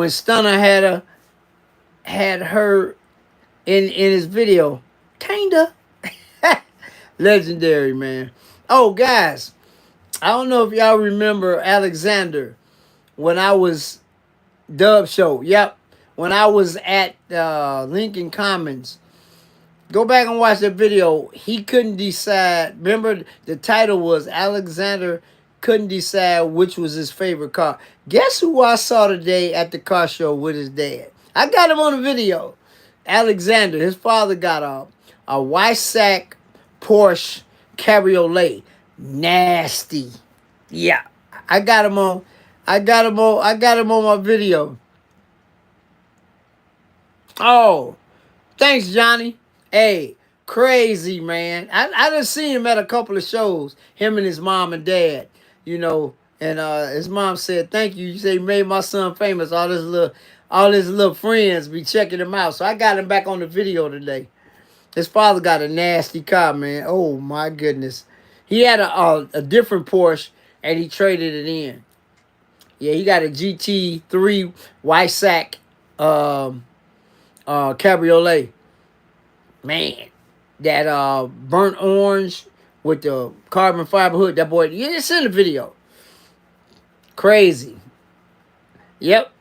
Stunner had her in his video. Kinda. Legendary, man. Oh, guys. I don't know if y'all remember Alexander when I was Dub Show. Yep. When I was at Lincoln Commons. Go back and watch that video. He couldn't decide. Remember, the title was Alexander couldn't decide which was his favorite car. Guess who I saw today at the car show with his dad? I got him on the video. Alexander, his father got a Weissach Porsche Cabriolet. Nasty. Yeah. I got him on my video. Oh, thanks, Johnny. Hey, crazy, man. I done seen him at a couple of shows, him and his mom and dad, and his mom said, thank you. You say you made my son famous. All his little friends be checking him out. So I got him back on the video today. His father got a nasty car, man. Oh, my goodness. He had a different Porsche, and he traded it in. Yeah, he got a GT3 Weissach Cabriolet. Man, that burnt orange with the carbon fiber hood, that boy, it's in the video. Crazy. Yep.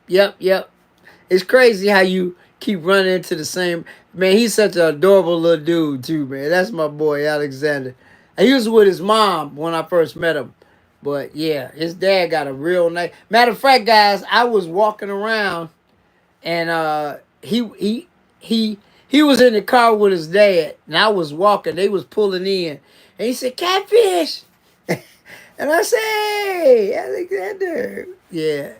It's crazy how you keep running into the same. Man, he's such an adorable little dude, too, man. That's my boy, Alexander. He was with his mom when I first met him. But, yeah, his dad got a real nice. Matter of fact, guys, I was walking around, and he was in the car with his dad, and I was walking. They was pulling in, and he said, "Catfish," and I said, "Hey, Alexander." Yeah.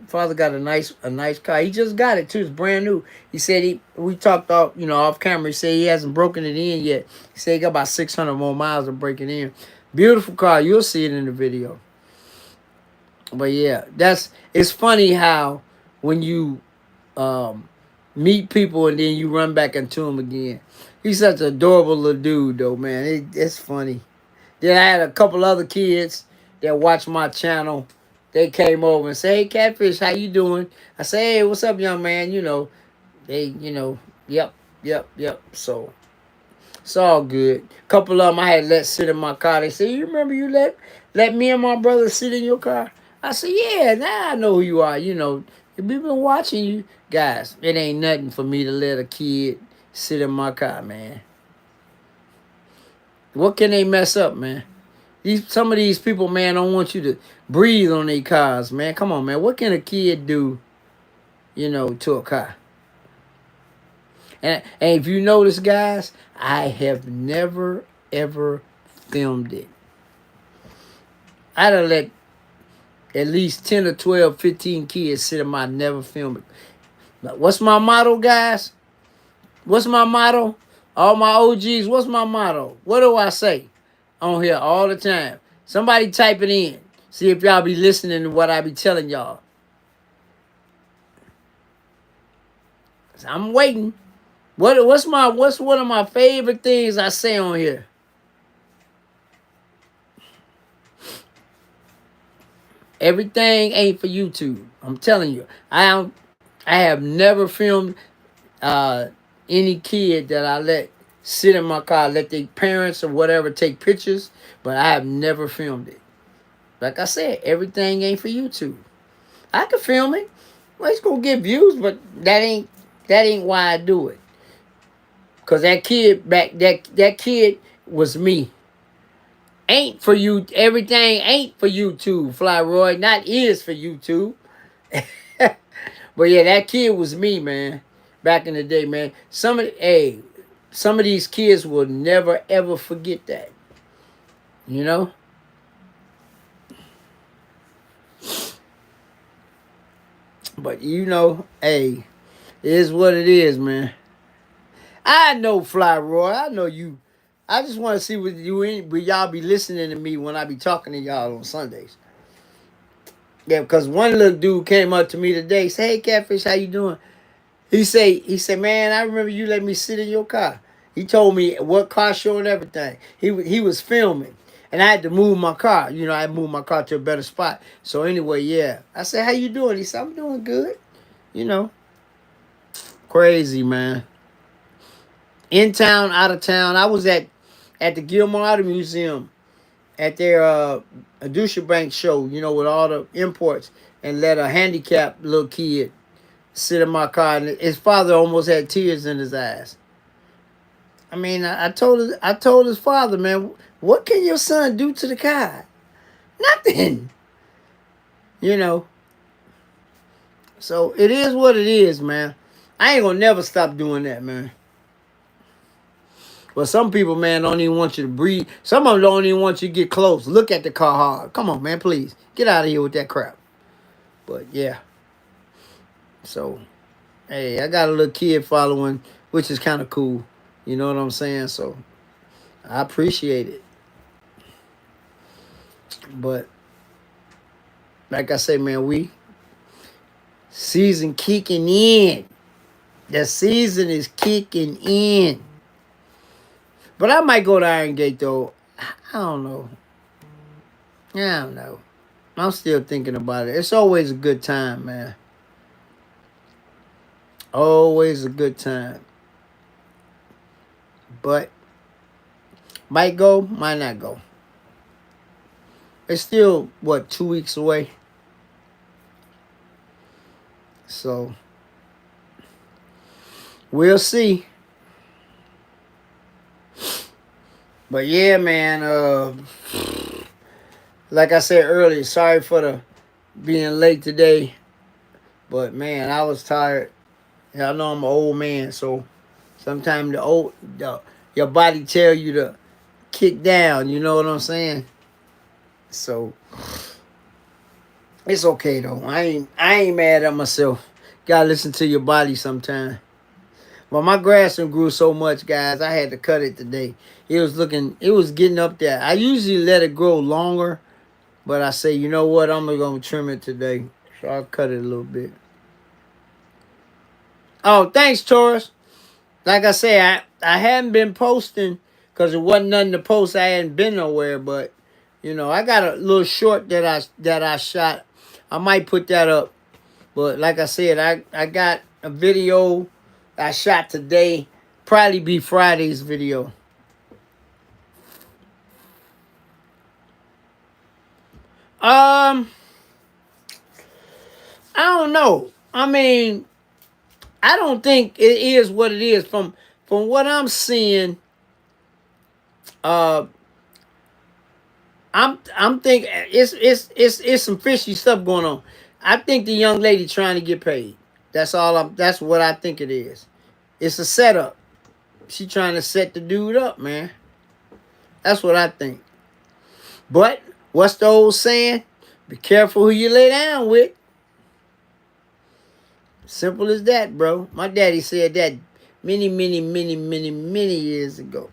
Father got a nice car. He just got it too. It's brand new. He said we talked off camera. He said he hasn't broken it in yet. He said he got about 600 more miles to break it in. Beautiful car. You'll see it in the video. But yeah, it's funny how when you meet people and then you run back into them again. He's such an adorable little dude though, man. It's funny. Then I had a couple other kids that watch my channel. They came over and say, "Hey, Catfish, how you doing?" I say, "Hey, what's up, young man?" Yep. So it's all good. Couple of them I had let sit in my car. They say, "You remember you let me and my brother sit in your car?" I said, "Yeah, now I know who you are. We've been watching you." Guys, it ain't nothing for me to let a kid sit in my car, man. What can they mess up, man? Some of these people, man, don't want you to breathe on their cars, man. Come on, man. What can a kid do, to a car? And if you notice, guys, I have never, ever filmed it. I done let at least 10 or 12, 15 kids sit in my never film it. But what's my motto, guys? What's my motto? All my OGs, what's my motto? What do I say on here all the time? Somebody type it in. See if y'all be listening to what I be telling y'all. I'm waiting. What's one of my favorite things I say on here? Everything ain't for YouTube. I'm telling you. I have never filmed any kid that I let sit in my car, let their parents or whatever take pictures, but I have never filmed it. Like I said, everything ain't for YouTube. I can film it. Well, it's gonna get views, but that ain't why I do it. Cause that kid was me. Ain't for you. Everything ain't for YouTube, Fly Roy. Not is for YouTube. But yeah, that kid was me, man. Back in the day, man. Some of these kids will never ever forget that. You know? But you know, hey, it is what it is, man. I know Fly Roy. I know you. I just want to see what y'all be listening to me when I be talking to y'all on Sundays. Yeah, because one little dude came up to me today, say, "Hey, Catfish, how you doing?" He said, "Man, I remember you let me sit in your car." He told me what car show and everything. He was filming, and I had to move my car. You know, I moved my car to a better spot. So anyway, yeah. I said, "How you doing?" He said, "I'm doing good." You know, crazy, man. In town, out of town. I was at the Gilmore Auto Museum at their Adusha Bank show, you know, with all the imports, and let a handicapped little kid sit in my car, and his father almost had tears in his eyes. I mean, I told his father, man, what can your son do to the car? Nothing. You know. So it is what it is, man. I ain't gonna never stop doing that, man. But some people, man, don't even want you to breathe. Some of them don't even want you to get close. Look at the car hard. Come on, man, please. Get out of here with that crap. But, yeah. So, hey, I got a little kid following, which is kind of cool. You know what I'm saying? So, I appreciate it. But, like I say, man, season kicking in. The season is kicking in. But I might go to Iron Gate, though. I don't know. I'm still thinking about it. It's always a good time, man. Always a good time. But might go, might not go. It's still, 2 weeks away? So, we'll see. But yeah, man, like I said earlier, sorry for the being late today. But man, I was tired. Y'all know I'm an old man, so sometimes your body tell you to kick down, you know what I'm saying? So it's okay though. I ain't mad at myself. Gotta listen to your body sometime. But my grass grew so much, guys, I had to cut it today. It was getting up there. I usually let it grow longer, but I say, you know what, I'm gonna trim it today. So I'll cut it a little bit. Oh, thanks, Taurus. Like I say, I hadn't been posting because it wasn't nothing to post. I hadn't been nowhere, but you know, I got a little short that I shot. I might put that up. But like I said, I got a video I shot today. Probably be Friday's video. I don't know. I mean, I don't think it is what it is. From what I'm seeing, I'm thinking it's some fishy stuff going on. I think the young lady trying to get paid. That's what I think it is. It's a setup. She trying to set the dude up, man. That's what I think. But What's the old saying? Be careful who you lay down with. Simple as that, bro. My daddy said that many years ago.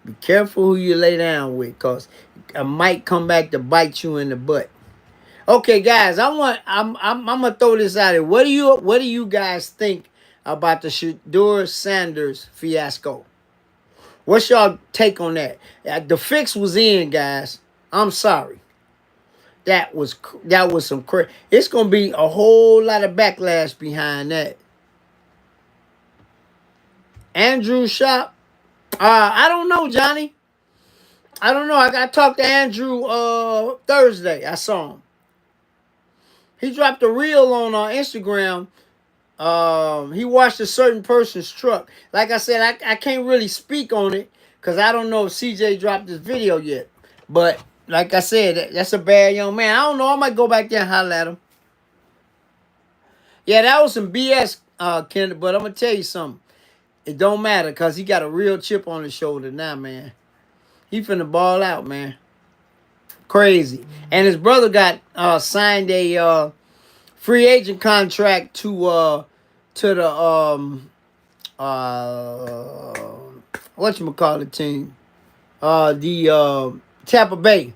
Be careful who you lay down with, cause it might come back to bite you in the butt. Okay, guys, I'm gonna throw this out here. What do you guys think about the Shedeur Sanders fiasco? What's y'all take on that? The fix was in, guys. I'm sorry. That was some crazy. It's gonna be a whole lot of backlash behind that. Andrew Shop. I don't know, Johnny. I don't know. I talked to Andrew Thursday. I saw him. He dropped a reel on Instagram. He washed a certain person's truck. Like I said, I can't really speak on it because I don't know if CJ dropped this video yet. But like I said, that's a bad young man. I don't know. I might go back there and holler at him. Yeah, that was some BS, Kendall. But I'm gonna tell you something. It don't matter because he got a real chip on his shoulder now, man. He finna ball out, man. Crazy. And his brother got signed a free agent contract to the whatchamacallit team. The Tampa Bay.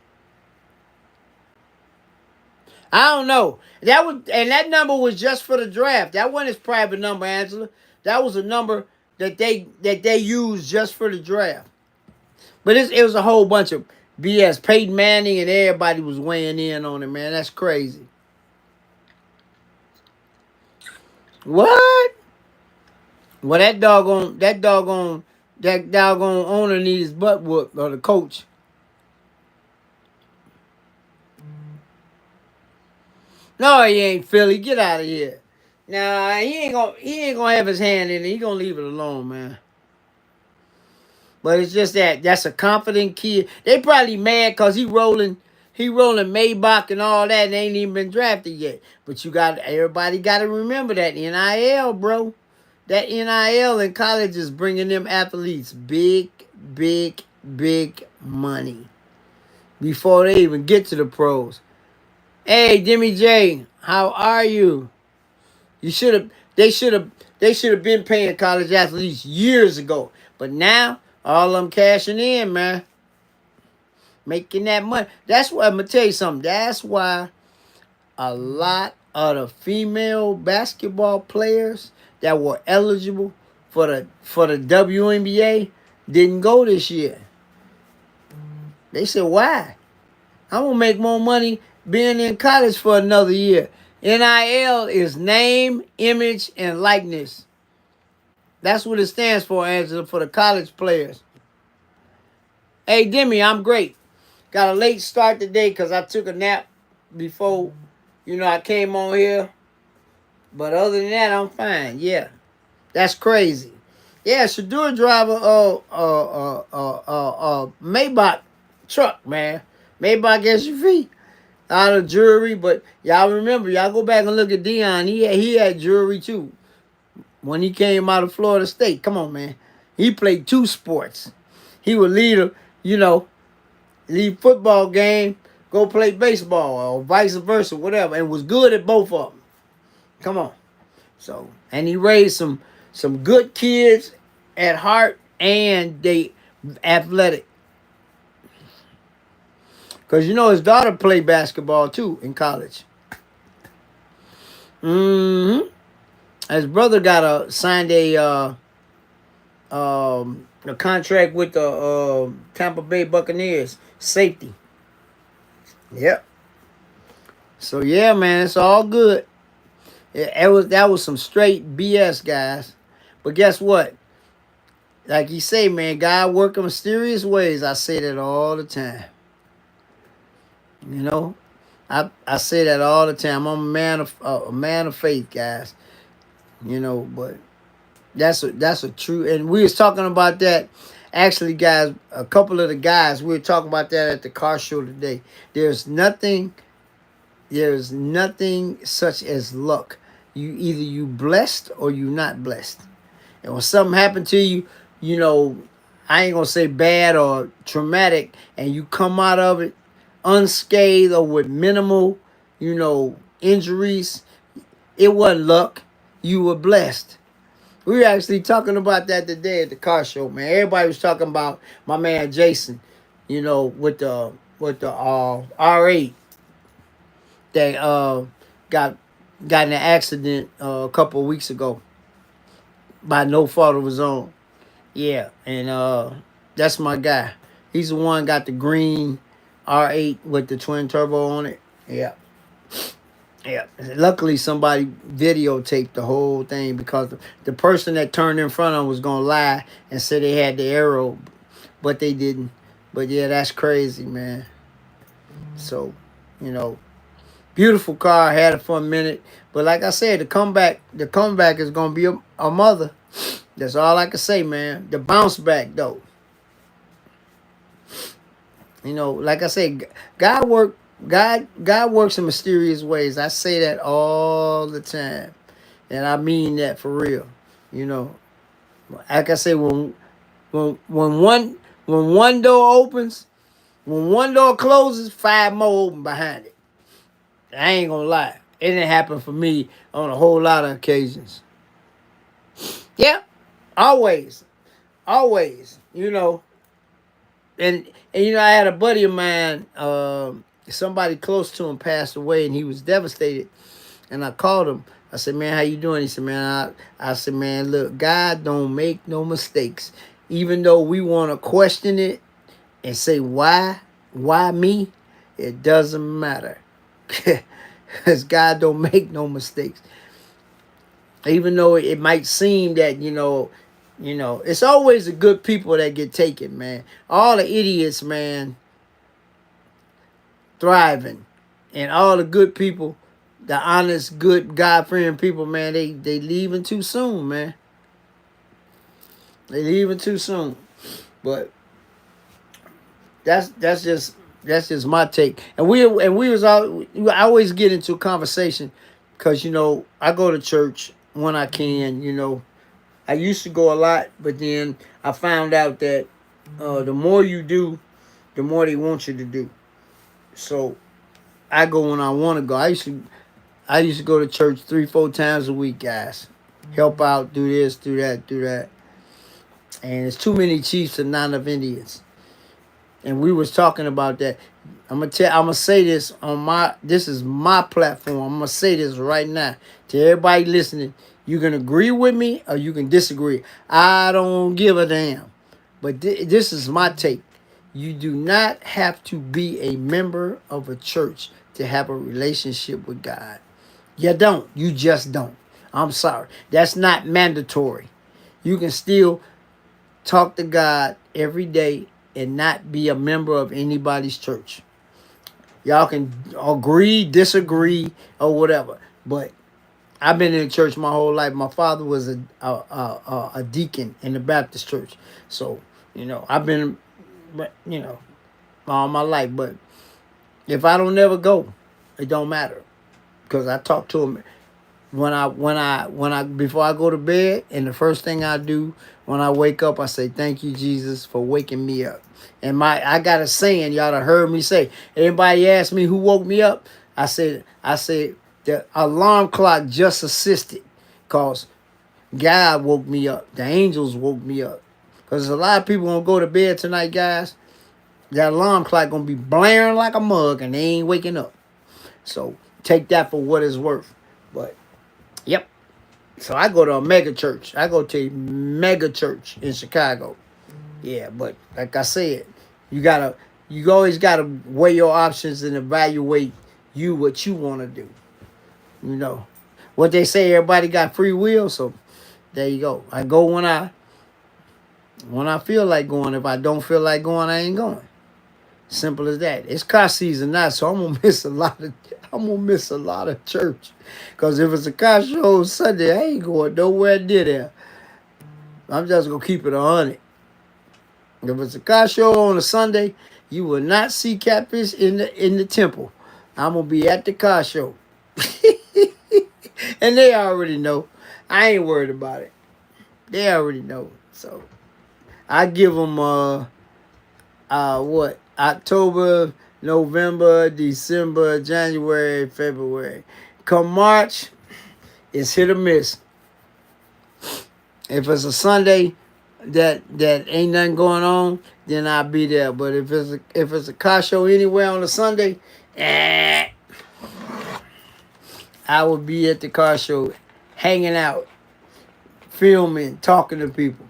I don't know. That number was just for the draft. That wasn't his private number, Angela. That was a number that they used just for the draft. But it was a whole bunch of BS. Peyton Manning and everybody was weighing in on it, man. That's crazy. What? Well, that doggone owner needs his butt whooped, or the coach. No, he ain't Philly. Get out of here. Nah, he ain't gonna have his hand in it. He gonna leave it alone, man. But it's just that's a confident kid. They probably mad because he rolling Maybach and all that and ain't even been drafted yet. But everybody got to remember that NIL, bro. That NIL in college is bringing them athletes big money before they even get to the pros. Hey, Demi J, how are you? They should have been paying college athletes years ago. But now, all of them cashing in, man. Making that money. That's why I'm going to tell you something. That's why a lot of the female basketball players that were eligible for the WNBA didn't go this year. They said, why? I'm going to make more money being in college for another year. NIL is name, image, and likeness. That's what it stands for, Angela, for the college players. Hey, Demi, I'm great. Got a late start today because I took a nap before, I came on here. But other than that, I'm fine. Yeah, that's crazy. Yeah, Shedeur driver Maybach truck, man. Maybach SUV. Out of jewelry, but y'all remember, y'all go back and look at Dion. He had jewelry too. When he came out of Florida State. Come on, man. He played 2 sports. He would leave football game, go play baseball, or vice versa, whatever, and was good at both of them. Come on. So, and he raised some good kids at heart, and they athletic. Because his daughter played basketball too in college. His brother signed a contract with the Tampa Bay Buccaneers safety. Yep. So yeah, man, it's all good. That was some straight BS, guys. But guess what? Like you say, man, God work in mysterious ways. I say that all the time. I say that all the time. I'm a man of faith, guys. But that's a true. And we was talking about that. Actually, guys, a couple of the guys, we were talking about that at the car show today. There's nothing such as luck. Either you blessed or you not blessed. And when something happened to you, I ain't gonna say bad or traumatic, and you come out of it unscathed or with minimal, injuries, it wasn't luck. You were blessed. We were actually talking about that today at the car show, man. Everybody was talking about my man Jason, with the R8 that got got in an accident a couple of weeks ago by no fault of his own. Yeah, and that's my guy. He's the one got the green R8 with the twin turbo on it. Yeah. Yeah. Luckily, somebody videotaped the whole thing because the person that turned in front of him was going to lie and say they had the arrow, but they didn't. But yeah, that's crazy, man. So, you know, beautiful car. Had it for a minute. But like I said, the comeback is going to be a mother. That's all I can say, man. The bounce back, though. Like I said, God works in mysterious ways. I say that all the time. And I mean that for real. You know. Like I say, when one door opens, when one door closes, five more open behind it. I ain't gonna lie. It didn't happen for me on a whole lot of occasions. Yeah. Always. Always. And I had a buddy of mine, somebody close to him passed away, and he was devastated. And I called him. I said, "Man, how you doing?" He said, "Man, I said, man, look, God don't make no mistakes. Even though we want to question it and say why me, it doesn't matter, because God don't make no mistakes. Even though it might seem that it's always the good people that get taken, man. All the idiots, man, thriving, and all the good people, the honest, good, God-fearing people, man, they leaving too soon, man. They leaving too soon. But that's just my take. And we was all I always get into a conversation because I go to church when I can. I used to go a lot, but then I found out that the more you do, the more they want you to do. So I go when I want to go. I used to go to church 3-4 times a week, guys. Help out, do this, do that, do that. And it's too many chiefs and not enough Indians. And we was talking about that. I'm gonna say this this is my platform. I'm gonna say this right now to everybody listening. You can agree with me or you can disagree. I don't give a damn. But this is my take. You do not have to be a member of a church to have a relationship with God. You don't. You just don't. I'm sorry. That's not mandatory. You can still talk to God every day and not be a member of anybody's church. Y'all can agree, disagree, or whatever. But I've been in church my whole life. My father was a deacon in the Baptist church. So, I've been, all my life. But if I don't never go, it don't matter. Because I talk to him before I go to bed, and the first thing I do when I wake up, I say, "Thank you, Jesus, for waking me up." And I got a saying y'all done heard me say. Anybody ask me who woke me up? I said the alarm clock just assisted, cause God woke me up. The angels woke me up. Cause a lot of people gonna go to bed tonight, guys. That alarm clock gonna be blaring like a mug, and they ain't waking up. So take that for what it's worth. But yep. So I go to a mega church. I go to a mega church in Chicago. Yeah, but like I said, you always gotta weigh your options and evaluate what you want to do. What they say, everybody got free will. So there you go. I go when I feel like going. If I don't feel like going, I ain't going. Simple as that. It's car season now, so I'm gonna miss a lot of church. Cause if it's a car show Sunday, I ain't going nowhere near there. I'm just gonna keep it 100. If it's a car show on a Sunday, you will not see Catfish in the temple. I'm gonna be at the car show. And they already know. I ain't worried about it. They already know. So I give them what, October, November, December, January, February. Come March, it's hit or miss. If it's a Sunday that ain't nothing going on, then I'll be there. But if it's a car show anywhere on a Sunday, I will be at the car show, hanging out, filming, talking to people.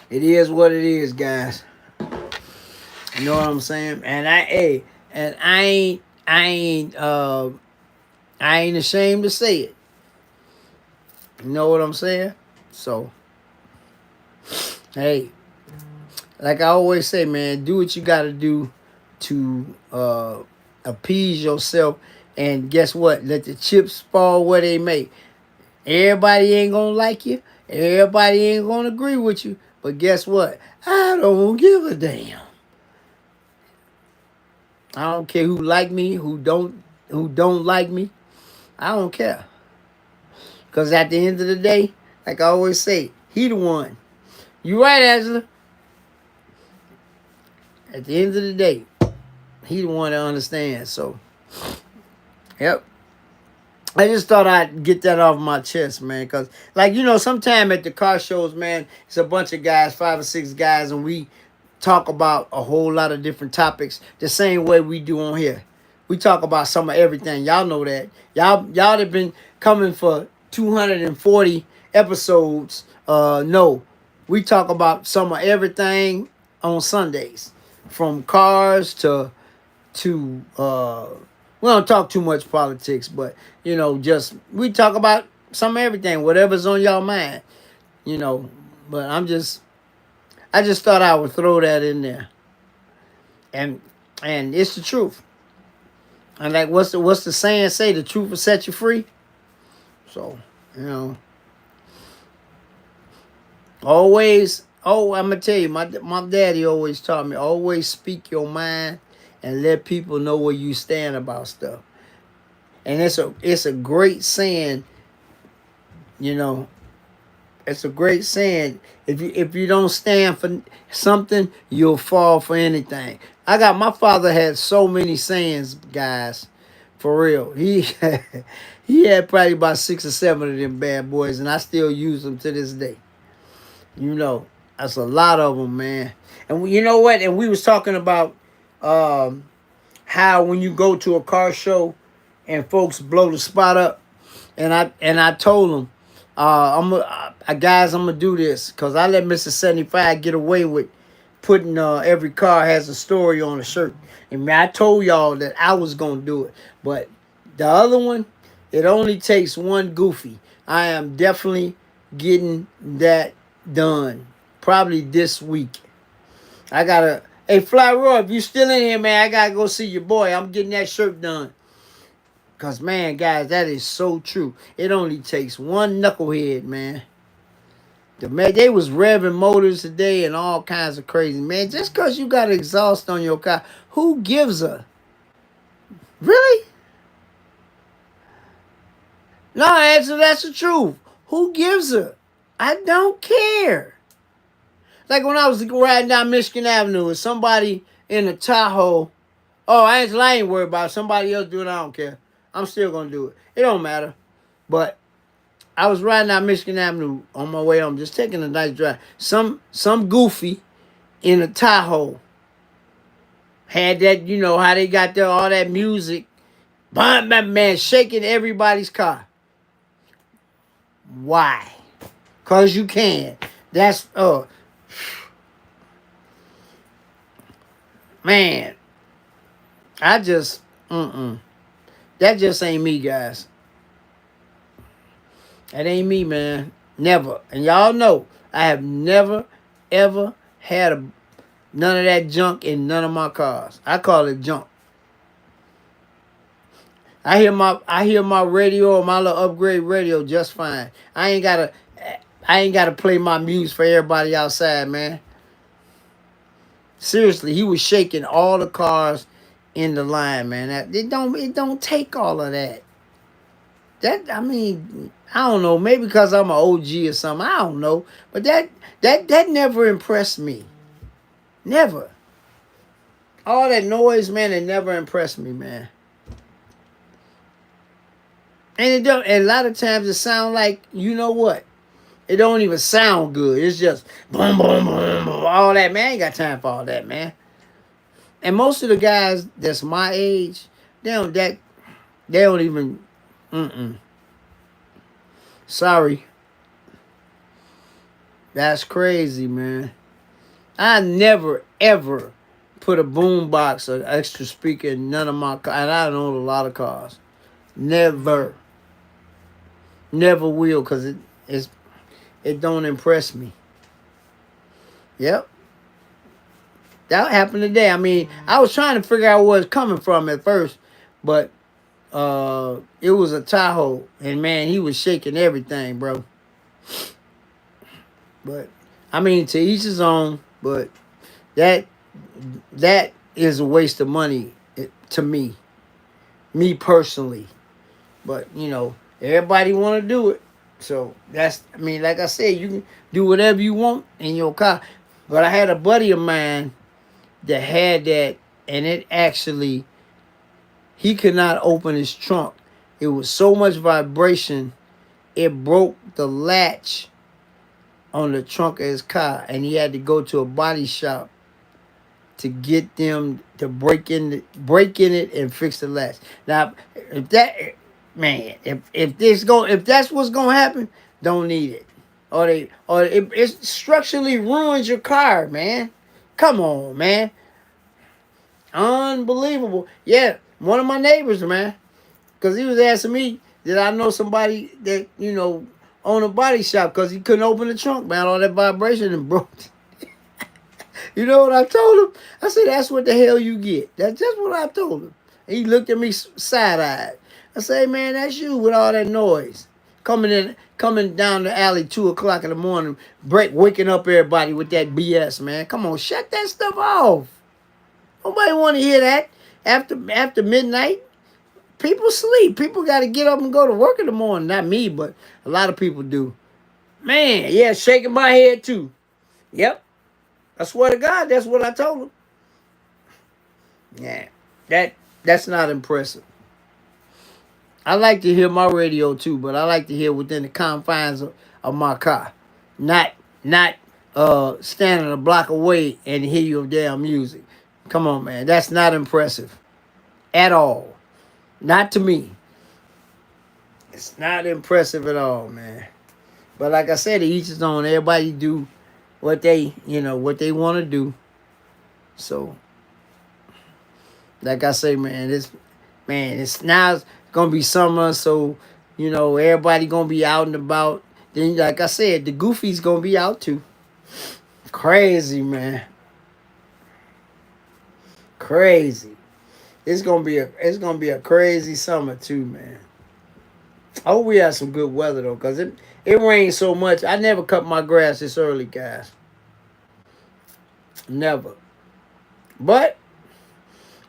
It is what it is, guys. You know what I'm saying? And I ain't ashamed to say it. You know what I'm saying? So, hey, like I always say, man, do what you got to do to appease yourself. And guess what? Let the chips fall where they may. Everybody ain't gonna like you. Everybody ain't gonna agree with you. But guess what? I don't give a damn. I don't care who like me, who don't like me. I don't care. Because at the end of the day, like I always say, he the one. You right, Angela. At the end of the day, he the one that understands. So, yep. I just thought I'd get that off my chest, man. Because, like, you know, sometime at the car shows, man, it's a bunch of guys, 5 or 6 guys, and we talk about a whole lot of different topics the same way we do on here. We talk about some of everything. Y'all know that. Y'all have been coming for 240 episodes. No, we talk about some of everything on Sundays, from cars to we don't talk too much politics, but you know, just we talk about some of everything, whatever's on y'all mind, you know. But I just thought I would throw that in there, and it's the truth. And like, what's the saying say? The truth will set you free. So, you know, always. Oh, I'm gonna tell you, my daddy always taught me, always speak your mind and let people know where you stand about stuff. And it's a great saying, you know. It's a great saying. If you don't stand for something, you'll fall for anything. My father had so many sayings, guys. For real. He he had probably about 6 or 7 of them bad boys, and I still use them to this day. You know, that's a lot of them, man. And you know what? And we was talking about how when you go to a car show and folks blow the spot up, and I told them, guys, I'm gonna do this because I let Mr. 75 get away with putting every car has a story on a shirt. And man, I told y'all that I was gonna do it, but the other one, it only takes one goofy. I am definitely getting that done, probably this week. Hey, Fly Roy, if you still in here, man, I gotta go see your boy. I'm getting that shirt done. Because, man, guys, that is so true. It only takes one knucklehead, man. They was revving motors today and all kinds of crazy. Man, just because you got exhaust on your car, who gives a... Really? No, that's the truth. Who gives a... I don't care. Like when I was riding down Michigan Avenue and somebody in a Tahoe... Oh, I ain't worried about it. Somebody else do it, I don't care. I'm still going to do it. It don't matter. But I was riding down Michigan Avenue on my way home, just taking a nice drive. Some goofy in a Tahoe had that, you know, how they got there, all that music. Man, shaking everybody's car. Why? Because you can. That's, man, I just, that just ain't me, guys. That ain't me, man. Never. And y'all know, I have never, ever had none of that junk in none of my cars. I call it junk. I hear my radio or my little upgrade radio just fine. I ain't gotta play my music for everybody outside, man. Seriously, he was shaking all the cars in the line, man. It don't take all of that. That I mean, I don't know. Maybe because I'm an OG or something. I don't know. But that never impressed me. Never. All that noise, man, it never impressed me, man. And it don't. And a lot of times it sound like, you know what? It don't even sound good. It's just boom, boom, boom, boom, all that, man. I ain't got time for all that, man. And most of the guys that's my age, they don't even. Mm-mm. Sorry, that's crazy, man. I never ever put a boom box or extra speaker in none of my cars. And I own a lot of cars. Never, never will, cause it don't impress me. Yep. That happened today. I mean, I was trying to figure out where it's coming from at first, but it was a Tahoe, and man, he was shaking everything, bro. But I mean, to each his own. But that that is a waste of money to me personally. But you know, everybody want to do it, so that's. I mean, like I said, you can do whatever you want in your car. But I had a buddy of mine that had that, and it actually, he could not open his trunk. It was so much vibration, it broke the latch on the trunk of his car, and he had to go to a body shop to get them to break in it and fix the latch. Now, if that man, if that's what's gonna happen, don't need it, or it structurally ruins your car, man. Come on, man. Unbelievable. Yeah, one of my neighbors, man, because he was asking me, did I know somebody that, own a body shop, because he couldn't open the trunk, man. All that vibration and broke. You know what I told him? I said, that's what the hell you get. That's just what I told him. He looked at me side-eyed. I said, man, that's you with all that noise. Coming down the alley 2 o'clock in the morning, waking up everybody with that BS, man. Come on, shut that stuff off. Nobody want to hear that after midnight. People sleep. People got to get up and go to work in the morning. Not me, but a lot of people do. Man, yeah, shaking my head too. Yep. I swear to God, that's what I told him. Yeah, that's not impressive. I like to hear my radio too, but I like to hear within the confines of my car. Not standing a block away and hear your damn music. Come on, man. That's not impressive at all. Not to me. It's not impressive at all, man. But like I said, each is on. Everybody do what they want to do. So, like I say, man, it's now gonna be summer, so everybody gonna be out and about. Then, like I said, the goofies gonna be out too. Crazy, man. Crazy. It's gonna be a crazy summer too, man. I hope we have some good weather though, cause it rains so much. I never cut my grass this early, guys. Never. But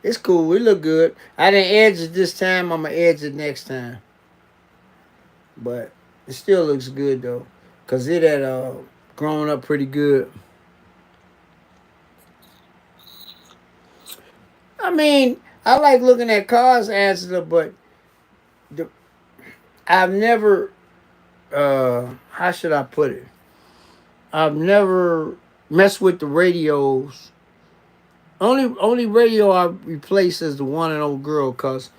it's cool. It look good. I didn't edge it this time. I'm gonna edge it next time. But it still looks good though, cause it had grown up pretty good. I mean, I like looking at cars, Angela, but I've never. How should I put it? I've never messed with the radios. Only radio I replaced is the One and Old Girl, cause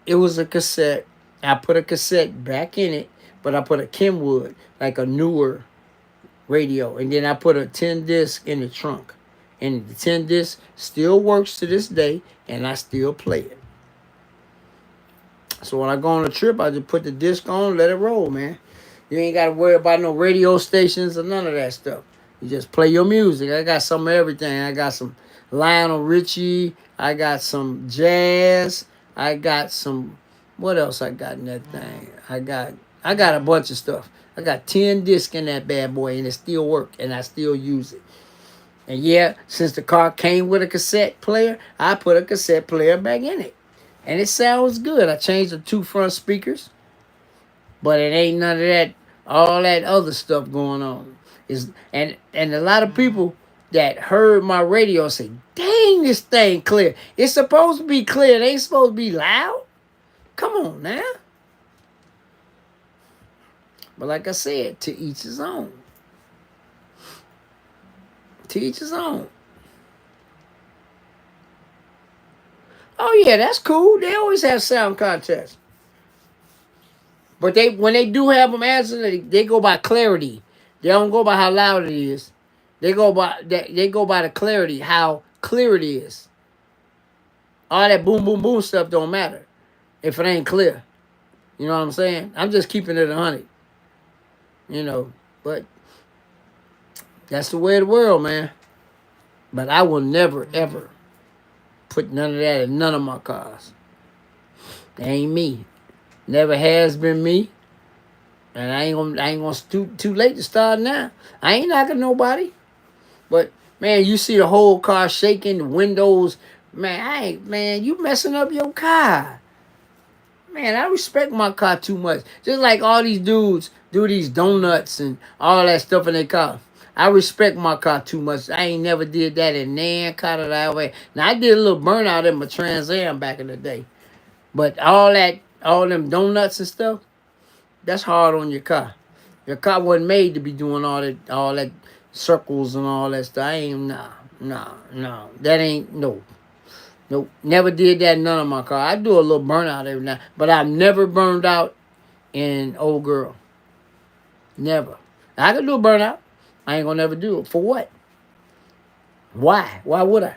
it was a cassette. I put a cassette back in it, but I put a Kenwood, like a newer radio, and then I put a 10 disc in the trunk, and the 10 disc still works to this day, and I still play it. So when I go on a trip, I just put the disc on, let it roll, man. You ain't got to worry about no radio stations or none of that stuff. You just play your music. I got some of everything. I got some Lionel Richie. I got some jazz. I got some. What else I got in that thing? I got a bunch of stuff. I got 10 discs in that bad boy, and it still work, and I still use it. And yeah, since the car came with a cassette player, I put a cassette player back in it, and it sounds good. I changed the 2 front speakers. But it ain't none of that, all that other stuff going on. And a lot of people that heard my radio say, dang, this thing clear. It's supposed to be clear. It ain't supposed to be loud. Come on now. But like I said, to each his own. To each his own. Oh yeah, that's cool. They always have sound contests. But when they do have them answer, they go by clarity. They don't go by how loud it is. They go by the clarity, how clear it is. All that boom boom boom stuff don't matter if it ain't clear. You know what I'm saying? I'm just keeping it 100. You know, but that's the way of the world, man. But I will never ever put none of that in none of my cars. That ain't me. Never has been me. And I ain't gonna too late to start now. I ain't knocking nobody. But man, you see the whole car shaking, the windows. Man, you messing up your car. Man, I respect my car too much. Just like all these dudes do these donuts and all that stuff in their car. I respect my car too much. I ain't never did that in nan car that way. Now I did a little burnout in my Trans Am back in the day. But all them donuts and stuff, that's hard on your car. Your car wasn't made to be doing all that circles and all that stuff. I ain't no. That ain't no. Nope. Never did that in none of my car. I do a little burnout every now, but I've never burned out in old girl. Never. I can do a burnout. I ain't gonna never do it. For what? Why? Why would I?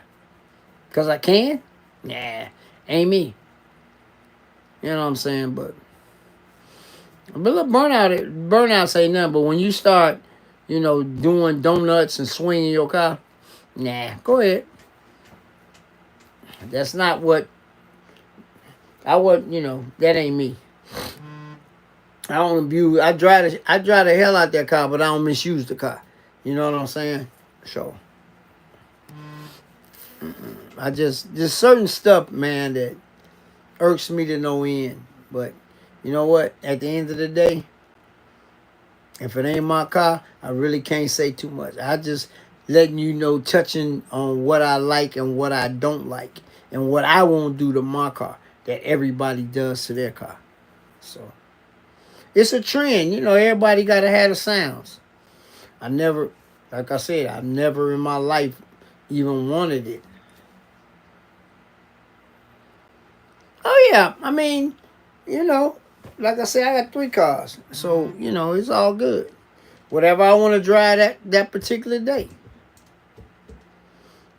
Because I can? Nah. Ain't me. You know what I'm saying? But look, burnouts ain't nothing. But when you start, doing donuts and swinging your car, nah, go ahead. That's not what that ain't me. I don't abuse. I drive the hell out that car, but I don't misuse the car. You know what I'm saying? So I just certain stuff, man, that irks me to no end. But you know what? At the end of the day, if it ain't my car, I really can't say too much. I just letting you know, touching on what I like and what I don't like, and what I won't do to my car that everybody does to their car. So it's a trend. Everybody got to have the sounds. Like I said, I've never in my life even wanted it. Oh, yeah. I mean, like I said, I got 3 cars. So, it's all good. Whatever I want to drive that particular day.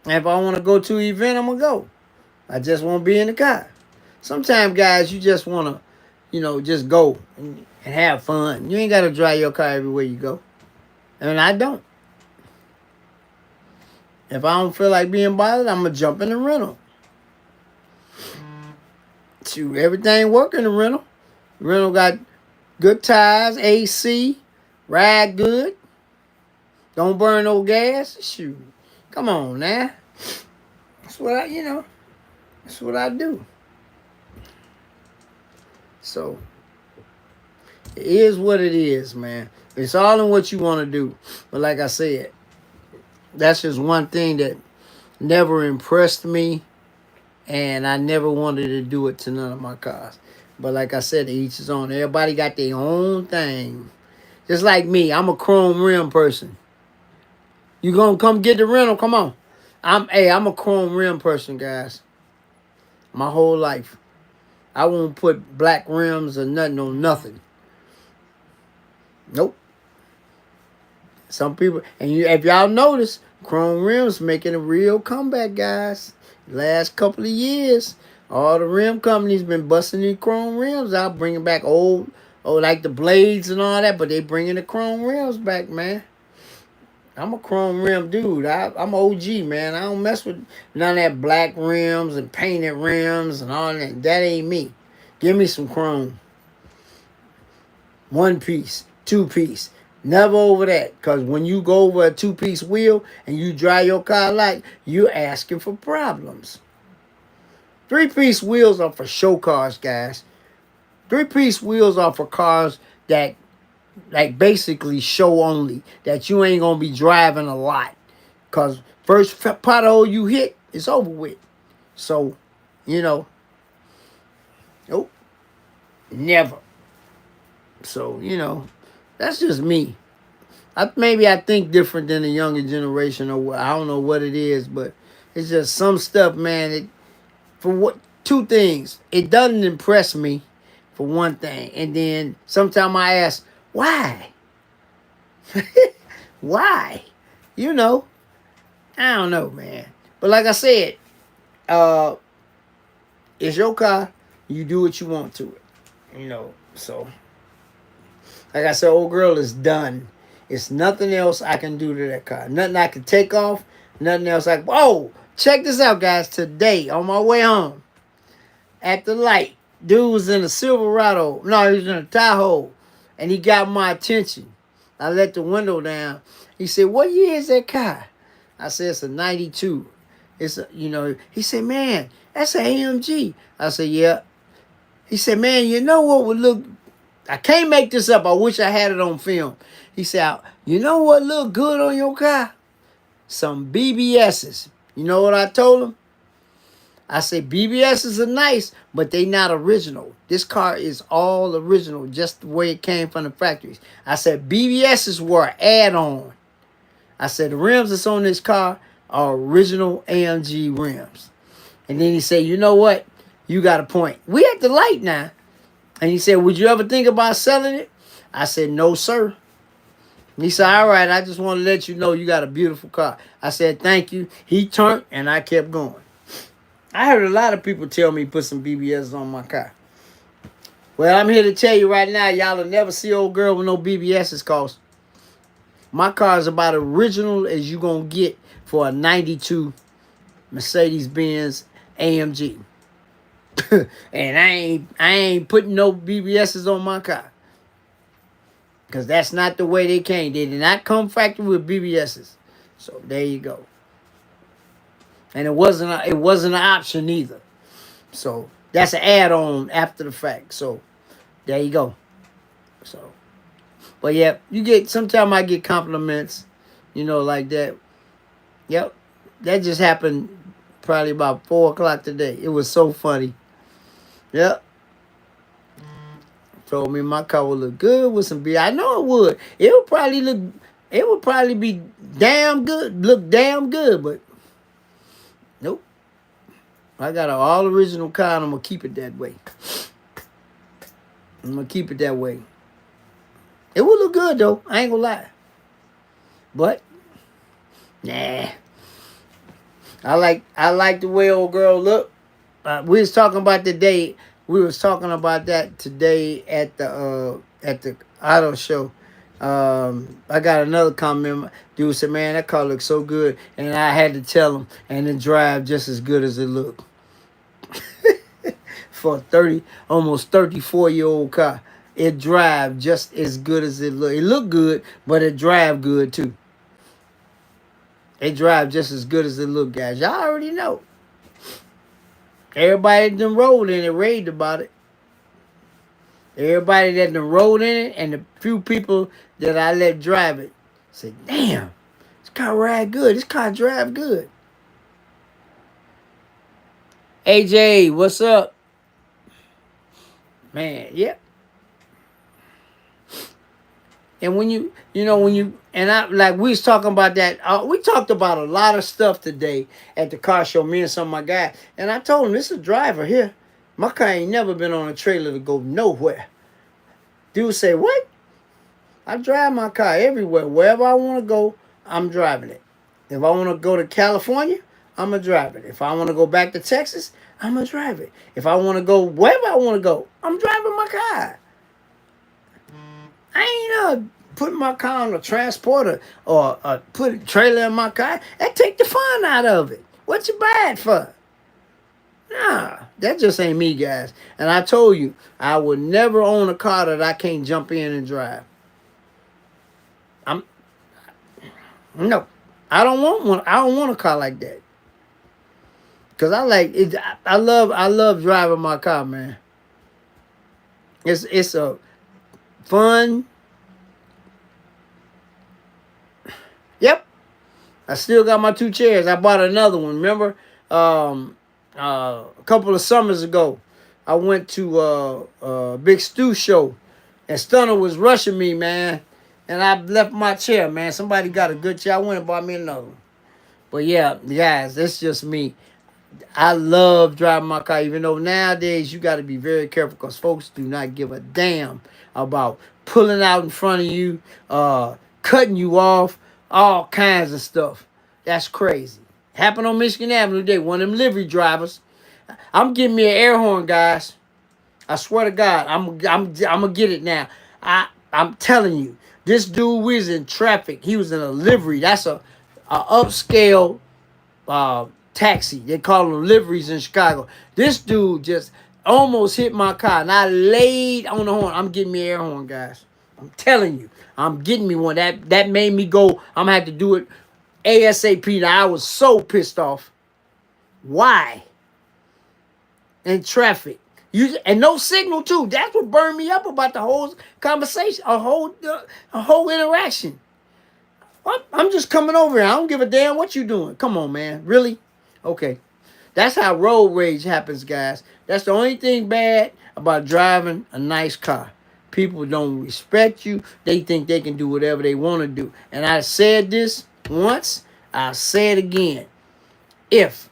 And if I want to go to an event, I'm going to go. I just won't be in the car. Sometimes, guys, you just want to, just go and have fun. You ain't got to drive your car everywhere you go. And I don't. If I don't feel like being bothered, I'm going to jump in the rental. Shoot, everything work in the rental. Rental got good tires, AC, ride good. Don't burn no gas. Shoot. Come on now. That's what that's what I do. So, it is what it is, man. It's all in what you want to do. But like I said, that's just one thing that never impressed me, and I never wanted to do it to none of my cars. But like I said, each his own. Everybody got their own thing. Just like me, I'm a chrome rim person. You gonna come get the rental? Come on. I'm a chrome rim person, guys. My whole life. I won't put black rims or nothing on nothing. Nope. Some people, and if y'all notice, chrome rims making a real comeback, guys. Last couple of years, all the rim companies been busting these chrome rims out, bringing back old, like the blades and all that, but they bringing the chrome rims back, man. I'm a chrome rim dude. I'm OG, man. I don't mess with none of that black rims and painted rims and all that. That ain't me. Give me some chrome. 1 piece, 2 piece. Never over that. Because when you go over a 2-piece wheel and you drive your car like, you're asking for problems. 3-piece wheels are for show cars, guys. 3-piece wheels are for cars that like basically show only, that you ain't gonna be driving a lot. Cause first pothole you hit, it's over with. So, you know, nope, never. So, that's just me. Maybe I think different than the younger generation, or I don't know what it is, but it's just some stuff, man. For what, two things, it doesn't impress me, for one thing, and then sometimes I ask why, why, I don't know, man. But like I said, uh, it's your car. You do what you want to it, So like I said, old girl is done. It's nothing else I can do to that car. Nothing I can take off. Nothing else like, whoa, check this out, guys. Today, on my way home, at the light, dude was in a Silverado. No, he was in a Tahoe. And he got my attention. I let the window down. He said, what year is that car? I said, it's a 92. He said, man, that's an AMG. I said, yeah. He said, man, you know what would look, I can't make this up. I wish I had it on film. He said, you know what look good on your car? Some BBSs. You know what I told him? I said, BBSs are nice, but they not original. This car is all original, just the way it came from the factories. I said, BBSs were an add-on. I said, the rims that's on this car are original AMG rims. And then he said, you know what? You got a point. We at the light now. And he said, would you ever think about selling it? I said, no, sir. He said, all right, I just want to let you know you got a beautiful car. I said, thank you. He turned, and I kept going. I heard a lot of people tell me put some BBS on my car. Well, I'm here to tell you right now, y'all will never see old girl with no BBSs, cause my car is about original as you going to get for a 92 Mercedes-Benz AMG. And I ain't putting no BBSs on my car. Because that's not the way they came. They did not come factory with BBSs. So there you go. And it wasn't an option either. So that's an add-on after the fact. So there you go. So, but yeah, sometimes I get compliments, like that. Yep. That just happened probably about 4 o'clock today. It was so funny. Yep. Told me my car would look good with some beer. I know it would. It would probably be damn good, look damn good, but nope. I got an all original car and I'm gonna keep it that way. It would look good though. I ain't gonna lie. But nah. I like the way old girl look. We was talking about today. We was talking about that today at the auto show. I got another comment. Dude said, man, that car looks so good. And I had to tell him, and it drive just as good as it looked. For a almost 34-year-old car, it drive just as good as it look. It look good, but it drive good too. It drive just as good as it look, guys. Y'all already know. Everybody that done rolled in it raved about it. Everybody that done rolled in it and the few people that I let drive it said, damn, this car ride good. This car drive good. AJ, what's up? Man, yeah. And we was talking about that. We talked about a lot of stuff today at the car show, me and some of my guys. And I told him, this is a driver here. My car ain't never been on a trailer to go nowhere. Dude say, what? I drive my car everywhere. Wherever I want to go, I'm driving it. If I want to go to California, I'm going to drive it. If I want to go back to Texas, I'm going to drive it. If I want to go wherever I want to go, I'm driving my car. I ain't putting my car on a transporter or put a trailer in my car. That take the fun out of it. What you buy it for? Nah, that just ain't me, guys. And I told you, I would never own a car that I can't jump in and drive. No, I don't want one. I don't want a car like that. Cause I like it. I love driving my car, man. fun. Yep. I still got my 2 chairs. I bought another one. Remember, a couple of summers ago, I went to Big Stu show, and Stunner was rushing me, man. And I left my chair, man. Somebody got a good chair. I went and bought me another one. But yeah, guys, that's just me. I love driving my car, even though nowadays you got to be very careful because folks do not give a damn about pulling out in front of you, cutting you off, all kinds of stuff. That's crazy. Happened on Michigan Avenue today. One of them livery drivers. I'm getting me an air horn, guys. I swear to God, I'm gonna get it now. I'm telling you, this dude was in traffic. He was in a livery. That's a upscale taxi. They call them liveries in Chicago. This dude just almost hit my car, and I laid on the horn. I'm getting me an air horn, guys. I'm telling you, I'm getting me one. That made me go. I'm gonna have to do it ASAP. Now I was so pissed off. Why? In traffic. And no signal too. That's what burned me up about the whole conversation, a whole interaction. I'm just coming over here. I don't give a damn what you doing. Come on, man. Really? Okay. That's how road rage happens, guys. That's the only thing bad about driving a nice car. People don't respect you. They think they can do whatever they want to do. And I said this once. I'll say it again. If,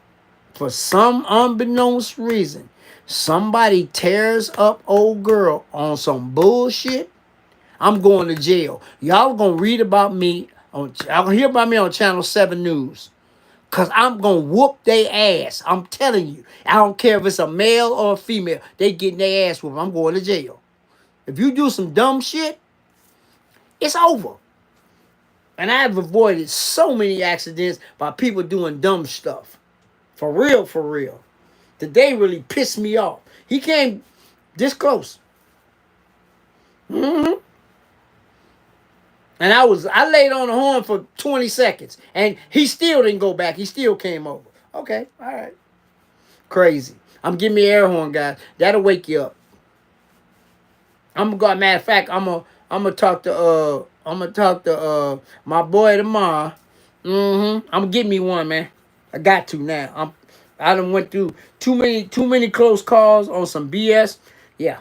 for some unbeknownst reason, somebody tears up old girl on some bullshit, I'm going to jail. Y'all gonna read about me y'all gonna hear about me on Channel 7 News. Cause I'm gonna whoop their ass. I'm telling you. I don't care if it's a male or a female. They getting their ass whooped. I'm going to jail. If you do some dumb shit, it's over. And I've avoided so many accidents by people doing dumb stuff. For real, for real. Today really pissed me off. He came this close. Mm-hmm. And I laid on the horn for 20 seconds. And he still didn't go back. He still came over. Okay, all right. Crazy. I'm giving me an air horn, guys. That'll wake you up. I'm gonna go. Matter of fact, I'm gonna talk to my boy tomorrow. I'm gonna get me one, man. I got to now. I done went through too many close calls on some BS. Yeah.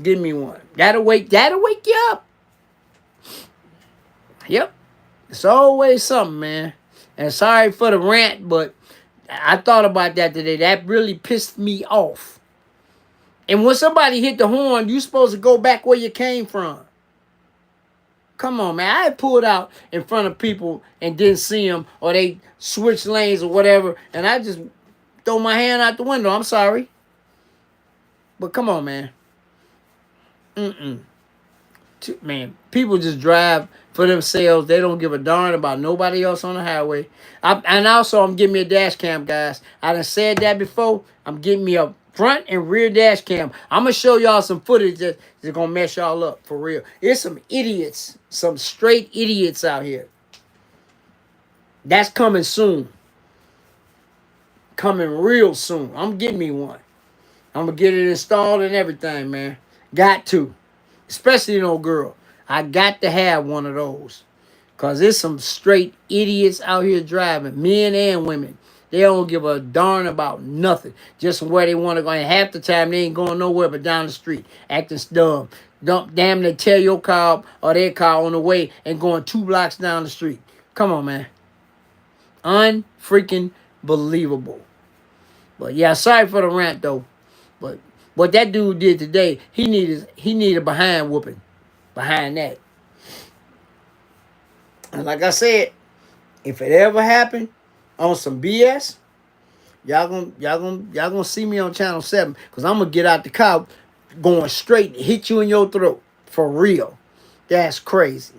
Give me one. That'll wake you up. Yep. It's always something, man. And sorry for the rant, but I thought about that today. That really pissed me off. And when somebody hit the horn, you supposed to go back where you came from. Come on, man. I pulled out in front of people and didn't see them, or they switched lanes or whatever, and I just throw my hand out the window. I'm sorry. But come on, man. Man, people just drive for themselves. They don't give a darn about nobody else on the highway. And also, I'm getting me a dash cam, guys. I done said that before. I'm getting me a front and rear dash cam. I'm going to show y'all some footage that's going to mess y'all up, for real. It's some idiots, some straight idiots out here. That's coming soon. Coming real soon. I'm getting me one. I'm going to get it installed and everything, man. Got to. Especially an old girl. I got to have one of those. Because there's some straight idiots out here driving. Men and women. They don't give a darn about nothing. Just where they want to go. And half the time they ain't going nowhere but down the street. Acting dumb. Damn, they tear your car up or their car on the way and going 2 blocks down the street. Come on, man. Unfreaking believable. But yeah, sorry for the rant though. But what that dude did today, he needed behind whooping. Behind that. And like I said, if it ever happened on some BS, y'all gonna see me on Channel 7. Because I'm gonna get out the car going straight and hit you in your throat. For real. That's crazy.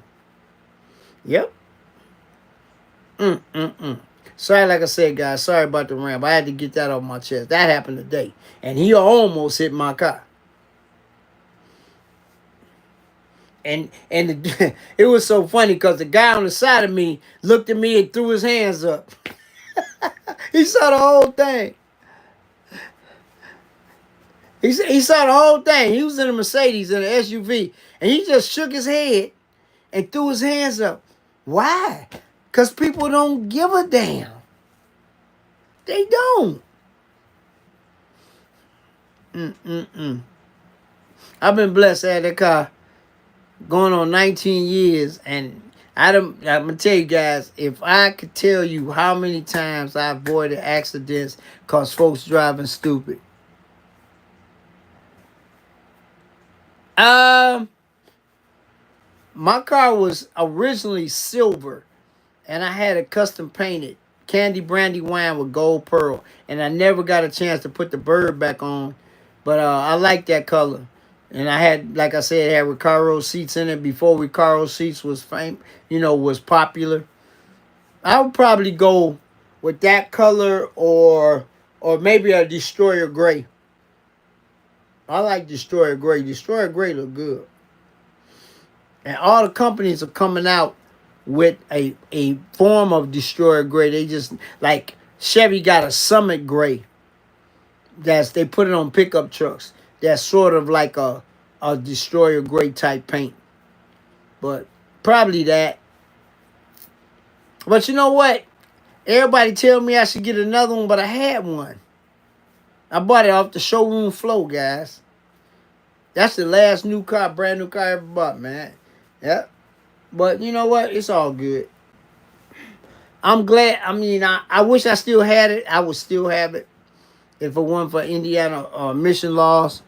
Yep. Sorry, like I said, guys. Sorry about the rant. But I had to get that off my chest. That happened today. And he almost hit my car. And it was so funny because the guy on the side of me looked at me and threw his hands up. He saw the whole thing. He saw the whole thing. He was in a Mercedes in an SUV, and he just shook his head and threw his hands up. Why? Because people don't give a damn. They don't. I've been blessed to have that car going on 19 years, and I'm gonna tell you guys, if I could tell you how many times I avoided accidents cause folks driving stupid. My car was originally silver, and I had it custom painted candy brandy wine with gold pearl, and I never got a chance to put the bird back on, but I like that color. And I had, like I said, it had Recaro seats in it before Recaro seats was was popular. I would probably go with that color or maybe a Destroyer Gray. I like Destroyer Gray. Destroyer Gray look good. And all the companies are coming out with a form of Destroyer Gray. They just, like Chevy got a Summit Gray. They put it on pickup trucks. That's sort of like a Destroyer Gray type paint. But probably that. But you know what? Everybody tell me I should get another one, but I had one. I bought it off the showroom floor, guys. That's the last brand new car I ever bought, man. Yep. But you know what? It's all good. I'm glad. I mean, I wish I still had it. I would still have it if it weren't for Indiana mission laws.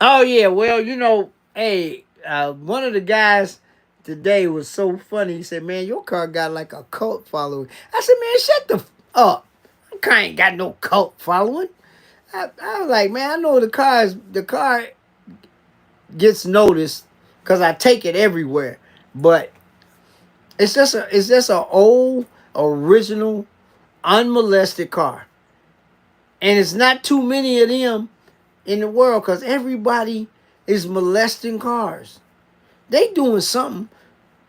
Oh, yeah. Well, hey, one of the guys today was so funny. He said, man, your car got like a cult following. I said, man, shut the up. My car ain't got no cult following. I was like, man, I know the car gets noticed because I take it everywhere. But it's just a old, original, unmolested car. And it's not too many of them in the world because everybody is molesting cars. They doing something.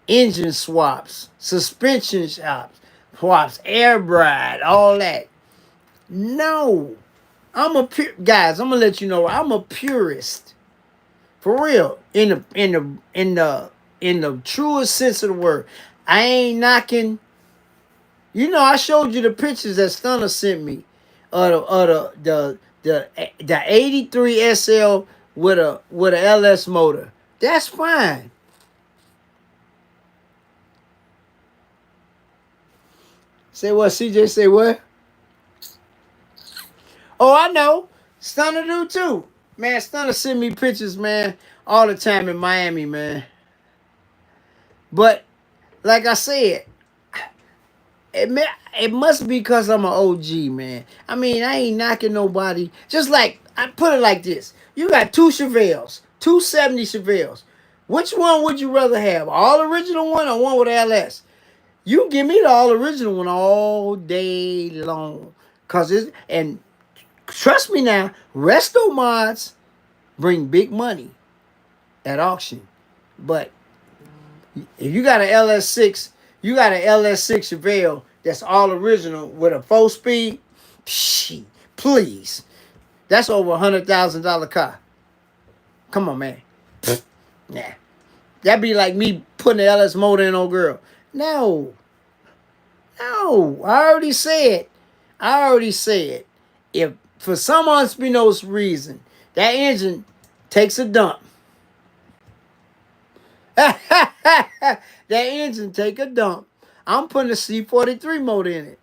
Engine swaps, suspension swaps, air bride, all that. No. Guys, I'm gonna let you know I'm a purist. For real. In the truest sense of the word. I ain't knocking. I showed you the pictures that Stunner sent me of the 83 SL with a LS motor. That's fine. Say what, CJ? Say what? Oh, I know. Stunner do too. Man, Stunner send me pictures, man, all the time in Miami, man. But, like I said, it must be because I'm an OG, man. I mean, I ain't knocking nobody. Just like, I put it like this. You got two Chevelles, 270 Chevelles. Which one would you rather have? All original one or one with LS? You give me the all original one all day long. And trust me now, resto mods bring big money at auction. But if you got an LS6, you got an LS6 Chevelle that's all original with a 4-speed, please. That's over $100,000 car. Come on, man. Nah. That'd be like me putting an LS motor in old girl. No. I already said, if for some unbeknownst reason, that engine takes a dump. That engine take a dump. I'm putting a C43 motor in it.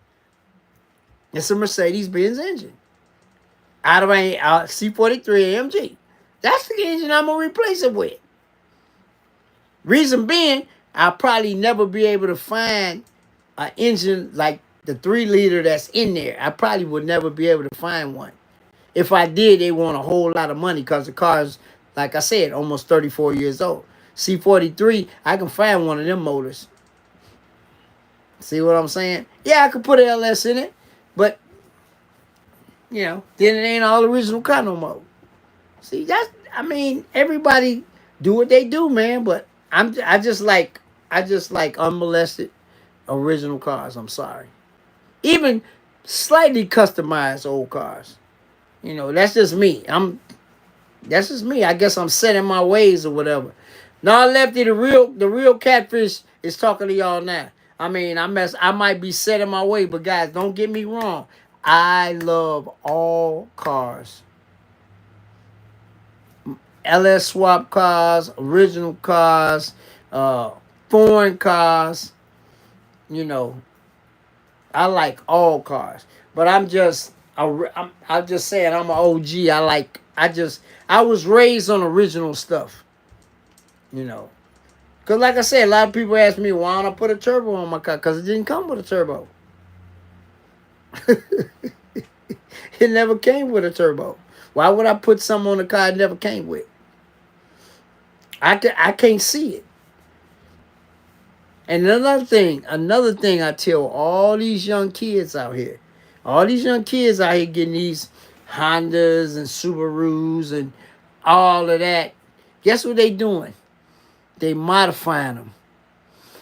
It's a Mercedes-Benz engine. Out of a C43 AMG. That's the engine I'm going to replace it with. Reason being, I'll probably never be able to find an engine like the 3-liter that's in there. I probably would never be able to find one. If I did, they want a whole lot of money because the car's, like I said, almost 34 years old. C43, I can find one of them motors. See what I'm saying? Yeah, I could put an LS in it, but, then it ain't all original car no more. See, everybody do what they do, man, but I just like I just like unmolested original cars. I'm sorry. Even slightly customized old cars. You know, that's just me. That's just me. I guess I'm set in my ways or whatever. Now, Lefty, the real catfish is talking to y'all now. I mean, I might be set in my way, but guys, don't get me wrong. I love all cars. LS swap cars, original cars, foreign cars. You know, I like all cars. But I'm just saying I'm an OG. I was raised on original stuff. You know. Because like I said, a lot of people ask me, why don't I put a turbo on my car? Because it didn't come with a turbo. It never came with a turbo. Why would I put something on the car it never came with? I can't see it. And another thing I tell all these young kids out here, getting these Hondas and Subarus and all of that, guess what they doing? They modifying them.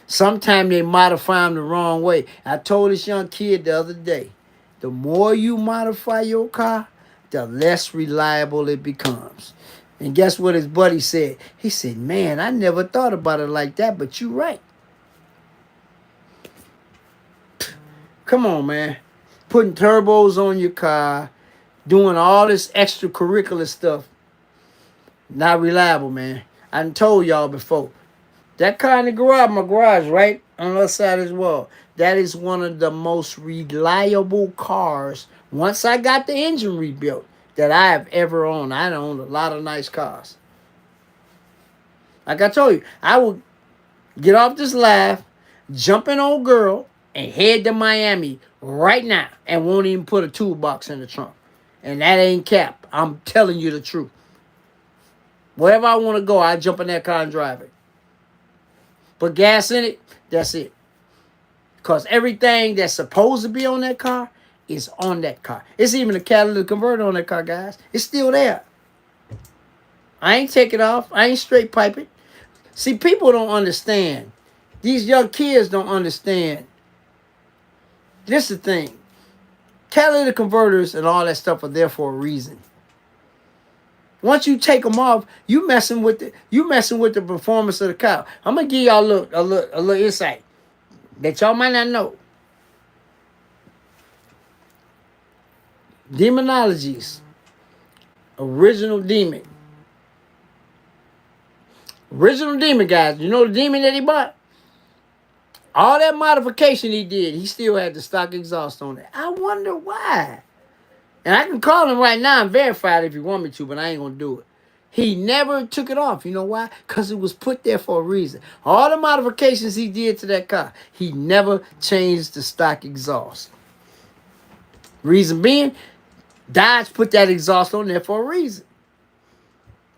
Sometimes they modify them the wrong way. I told this young kid the other day, the more you modify your car, the less reliable it becomes. And guess what his buddy said? He said, man, I never thought about it like that, but you're right. Come on, man. Putting turbos on your car, doing all this extracurricular stuff, not reliable, man. I done told y'all before. That car in the garage, my garage, right on the other side as well. That is one of the most reliable cars, once I got the engine rebuilt, that I have ever owned. I owned a lot of nice cars. Like I told you, I would get off this live, jump in old girl, and head to Miami right now and won't even put a toolbox in the trunk. And that ain't cap. I'm telling you the truth. Wherever I want to go, I jump in that car and drive it. Put gas in it, that's it. Because everything that's supposed to be on that car is on that car. It's even a catalytic converter on that car, guys. It's still there. I ain't take it off. I ain't straight pipe it. See, people don't understand. These young kids don't understand. This is the thing. Catalytic converters and all that stuff are there for a reason. Once you take them off, you messing with the performance of the car. I'm gonna give y'all a little insight that y'all might not know. Demonologies. Original demon. Original demon, guys. You know the demon that he bought? All that modification he did, he still had the stock exhaust on it. I wonder why. And I can call him right now and verify it if you want me to, but I ain't going to do it. He never took it off. You know why? Because it was put there for a reason. All the modifications he did to that car, he never changed the stock exhaust. Reason being, Dodge put that exhaust on there for a reason.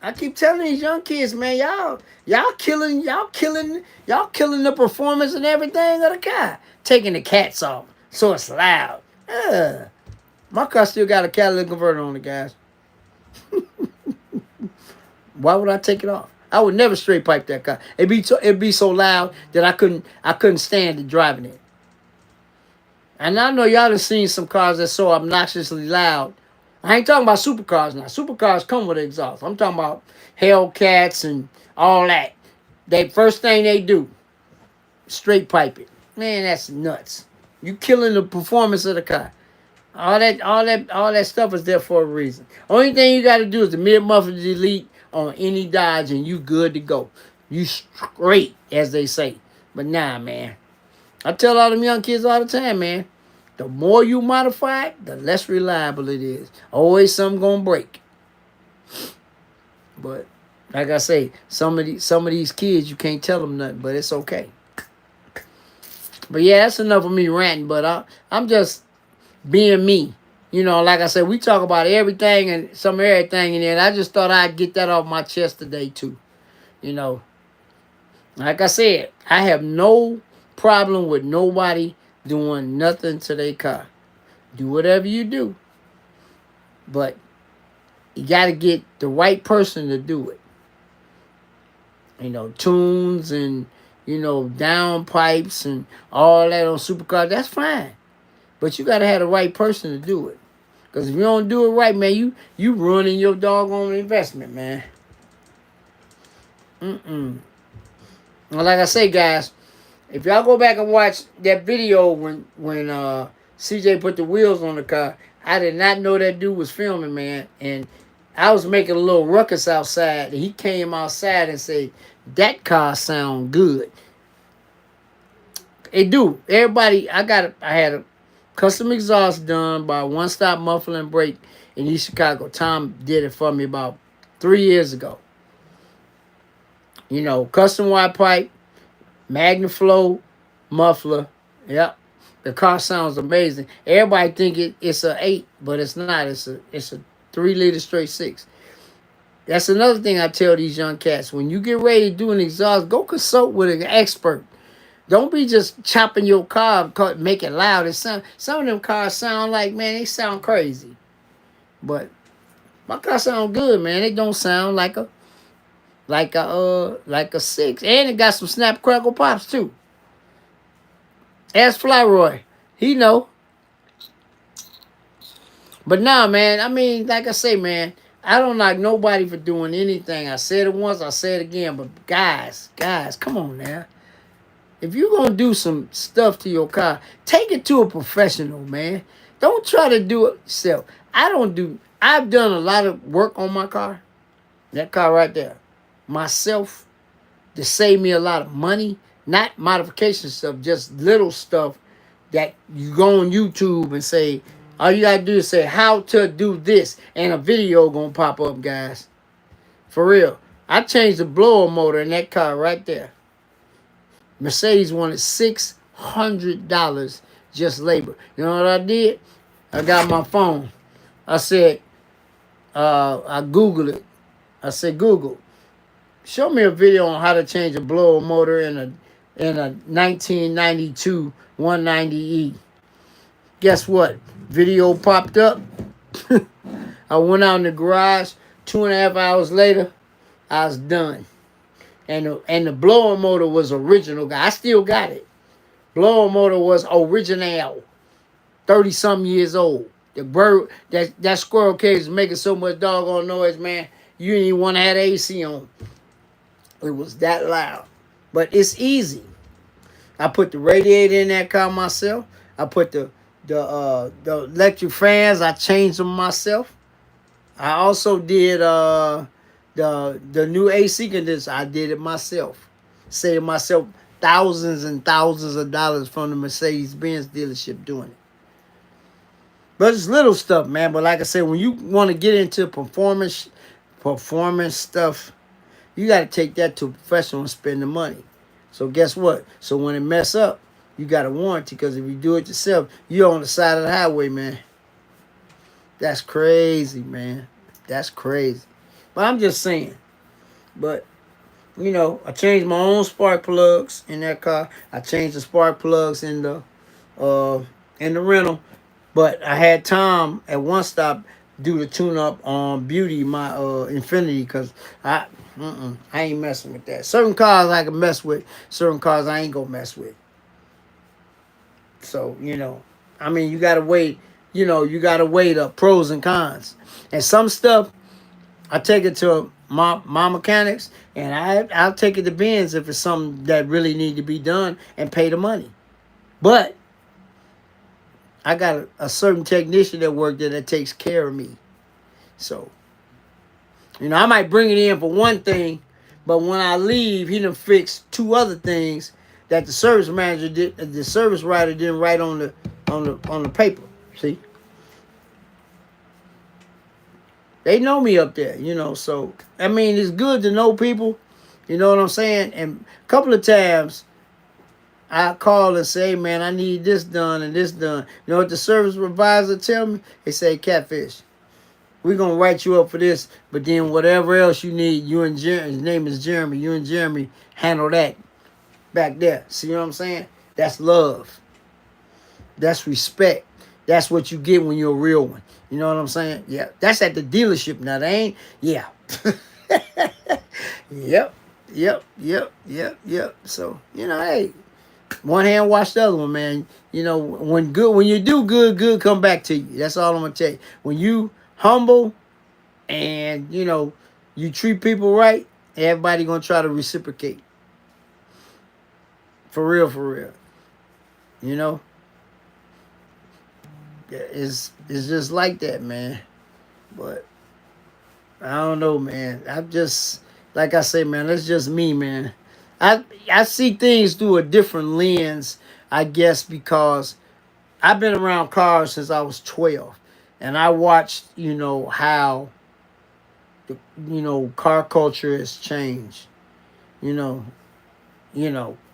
I keep telling these young kids, man, y'all killing the performance and everything of the car. Taking the cats off so it's loud. My car still got a catalytic converter on it, guys. Why would I take it off? I would never straight pipe that car. It'd be so loud that I couldn't stand it driving it. And I know y'all have seen some cars that's so obnoxiously loud. I ain't talking about supercars now. Supercars come with exhaust. I'm talking about Hellcats and all that. First thing they do, straight pipe it. Man, that's nuts. You killing the performance of the car. All that stuff is there for a reason. Only thing you got to do is the mid-muffler delete on any Dodge and you good to go. You straight, as they say. But nah, man. I tell all them young kids all the time, man. The more you modify it, the less reliable it is. Always something gonna break. But like I say, some of these kids, you can't tell them nothing, but it's okay. But yeah, that's enough of me ranting. But I'm just being me. You know, like I said, we talk about everything and some of everything, and then I just thought I'd get that off my chest today too. You know, like I said, I have no problem with nobody doing nothing to their car. Do whatever you do. But you got to get the right person to do it. You know, tunes and you know, down pipes and all that on supercars, that's fine. But you gotta have the right person to do it. Cause if you don't do it right, man, you ruining your doggone investment, man. Well, like I say, guys, if y'all go back and watch that video when CJ put the wheels on the car, I did not know that dude was filming, man. And I was making a little ruckus outside, and he came outside and said, "That car sound good." It do. Everybody, I had a custom exhaust done by One Stop Muffler and Brake in East Chicago. Tom did it for me about 3 years ago. You know, custom wide pipe, MagnaFlow, muffler. Yep. The car sounds amazing. Everybody think it's a 8, but it's not. It's a 3-liter straight 6. That's another thing I tell these young cats. When you get ready to do an exhaust, go consult with an expert. Don't be just chopping your car, make it loud. Some of them cars sound like, man, they sound crazy. But my car sound good, man. It don't sound like a 6. And it got some snap crackle pops too. Ask Flyroy. He know. But nah, man, I mean, like I say, man, I don't like nobody for doing anything. I said it once, I said it again. But guys, come on now. If you're going to do some stuff to your car, take it to a professional, man. Don't try to do it yourself. I've done a lot of work on my car. That car right there. Myself, to save me a lot of money. Not modification stuff, just little stuff that you go on YouTube and say, all you got to do is say, how to do this. And a video going to pop up, guys. For real. I changed the blower motor in that car right there. Mercedes wanted $600 just labor. You know what I did? I got my phone. I said, I Googled it. I said, Google, show me a video on how to change a blower motor in a 1992 190E. Guess what? Video popped up. I went out in the garage. 2.5 hours later, I was done. And the blower motor was original. I still got it. Blower motor was original. 30-something years old. The bird, that squirrel cage is making so much doggone noise, man. You didn't even want to have the AC on. It was that loud. But it's easy. I put the radiator in that car myself. I put the electric fans. I changed them myself. I also did the new AC condenser. I did it myself. Saved myself thousands and thousands of dollars from the Mercedes-Benz dealership doing it. But it's little stuff, man. But like I said, when you want to get into performance stuff, you got to take that to a professional and spend the money. So guess what? So when it mess up, you got a warranty, because if you do it yourself, you're on the side of the highway, man. That's crazy, man. That's crazy. But I'm just saying. But, you know, I changed my own spark plugs in that car. I changed the spark plugs in the rental. But I had Tom at One Stop do the tune-up on Beauty, my Infiniti, because I ain't messing with that. Certain cars I can mess with. Certain cars I ain't gonna mess with. So, you know, I mean, you got to weigh the pros and cons. And some stuff, I take it to my mechanics, and I'll take it to Benz if it's something that really need to be done and pay the money. But I got a certain technician that worked there that takes care of me. So, you know, I might bring it in for one thing, but when I leave, he done fixed 2 other things that the service writer didn't write on the paper. See? They know me up there, you know, so I mean, it's good to know people, you know what I'm saying? And a couple of times I call and say, man, I need this done and this done. You know what the service advisor tell me? They say, Catfish, we're going to write you up for this, but then whatever else you need, you and Jeremy, his name is Jeremy, you and Jeremy handle that back there. See what I'm saying? That's love. That's respect. That's what you get when you're a real one. You know what I'm saying? Yeah. That's at the dealership now. They ain't, yeah. Yep. Yep. So, hey, one hand wash the other one, man. When you do good, good come back to you. That's all I'm gonna tell you. When you humble and you treat people right, everybody gonna try to reciprocate. For real, for real. You know, it's just like that, man. But I don't know, man. I'm just like I say, man. That's just me, man. I see things through a different lens, I guess, because I've been around cars since I was 12, and I watched, how car culture has changed. You know,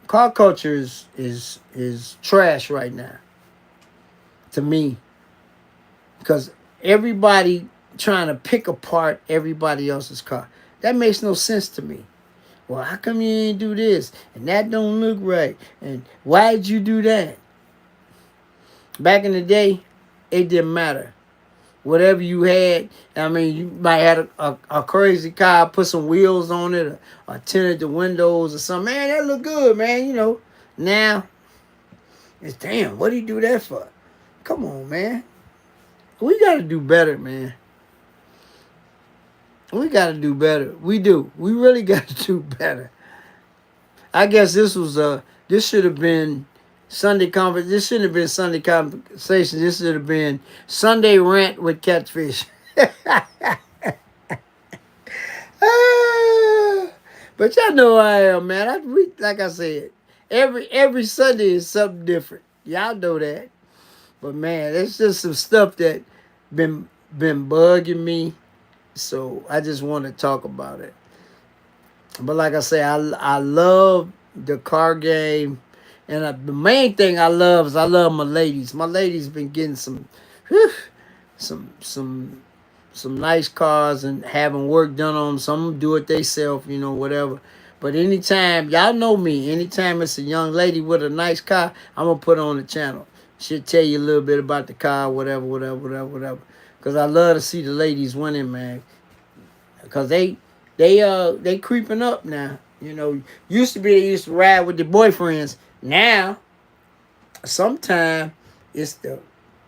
car culture is trash right now to me because everybody trying to pick apart everybody else's car. That makes no sense to me. Well, how come you didn't do this and that don't look right? And why did you do that? Back in the day, it didn't matter. Whatever you had, I mean, you might have a crazy car, put some wheels on it, or tinted the windows or something. Man, that look good, man. Now it's damn. What do you do that for? Come on, man. We got to do better, man. We got to do better. We do. We really got to do better. I guess this should have been Sunday conference. This shouldn't have been Sunday conversation. This should have been Sunday rant with Catfish. But y'all know who I am, man. Like I said, every Sunday is something different. Y'all know that. But man, it's just some stuff that been bugging me. So I just want to talk about it. But like I say, I love the car game, and the main thing I love is I love my ladies. My ladies been getting some nice cars and having work done on them. Some do it themselves, whatever. But anytime, y'all know me, anytime it's a young lady with a nice car, I'm going to put her on the channel. She'll tell you a little bit about the car, whatever. Because I love to see the ladies winning, man. Because they creeping up now. Used to be they used to ride with their boyfriends. Now, sometimes it's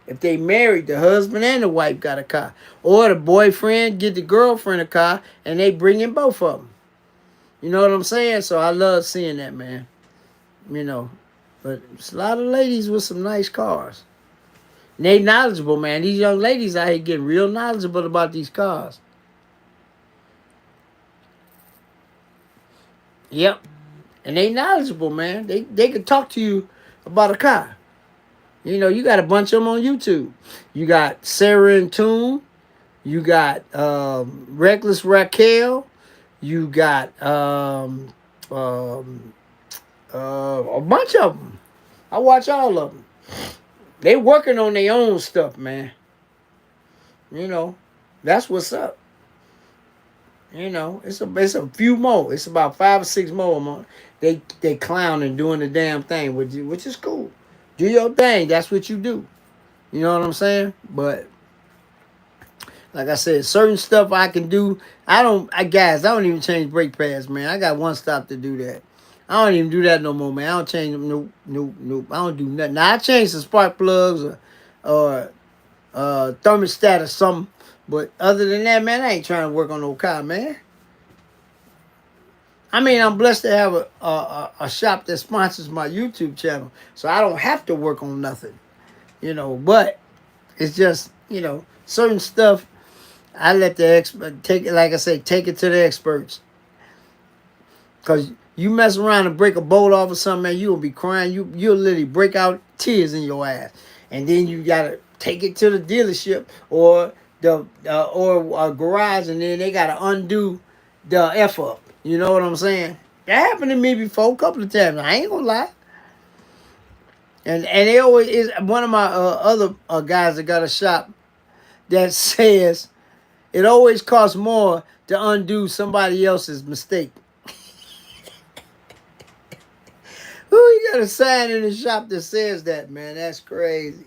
if they married, the husband and the wife got a car. Or the boyfriend get the girlfriend a car and they bring in both of them. You know what I'm saying? So I love seeing that, man. But it's a lot of ladies with some nice cars. And they knowledgeable, man. These young ladies out here getting real knowledgeable about these cars. Yep. And they knowledgeable, man. They could talk to you about a car. You got a bunch of them on YouTube. You got Sarah and Toon. You got Reckless Raquel. You got a bunch of them. I watch all of them. They working on their own stuff, man. That's what's up. It's a few more. It's about 5 or 6 more. They clowning, doing the damn thing, which is cool. Do your thing. That's what you do. You know what I'm saying? But like I said, certain stuff I can do. I don't even change brake pads, man. I got one stop to do that. I don't even do that no more, man. I don't change them. Nope. I don't do nothing. Now I change the spark plugs or thermostat or something. But other than that, man, I ain't trying to work on no car, man. I mean, I'm blessed to have a shop that sponsors my YouTube channel, so I don't have to work on nothing, But it's just, certain stuff I let the expert take it. Like I say, take it to the experts. Cause you mess around and break a bolt off or something, man, you'll be crying. You'll literally break out tears in your ass, and then you gotta take it to the dealership or or a garage, and then they gotta undo the F up. You know what I'm saying? That happened to me before a couple of times. I ain't gonna lie. And they always is one of my other guys that got a shop that says it always costs more to undo somebody else's mistake. Who you got a sign in the shop that says that, man? That's crazy.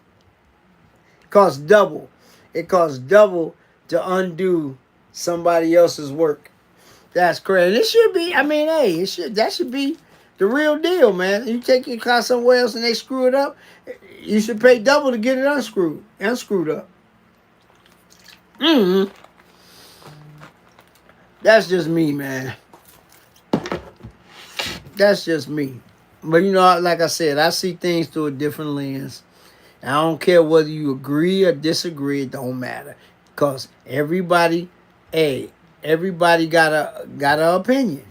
It costs double. It costs double to undo somebody else's work. That's crazy. It should be. I mean, hey, that should be the real deal, man. You take your car somewhere else and they screw it up, you should pay double to get it unscrewed up. Mm-hmm. That's just me, man. That's just me. But you know, like I said, I see things through a different lens. I don't care whether you agree or disagree. It don't matter, cause hey, everybody got a opinion,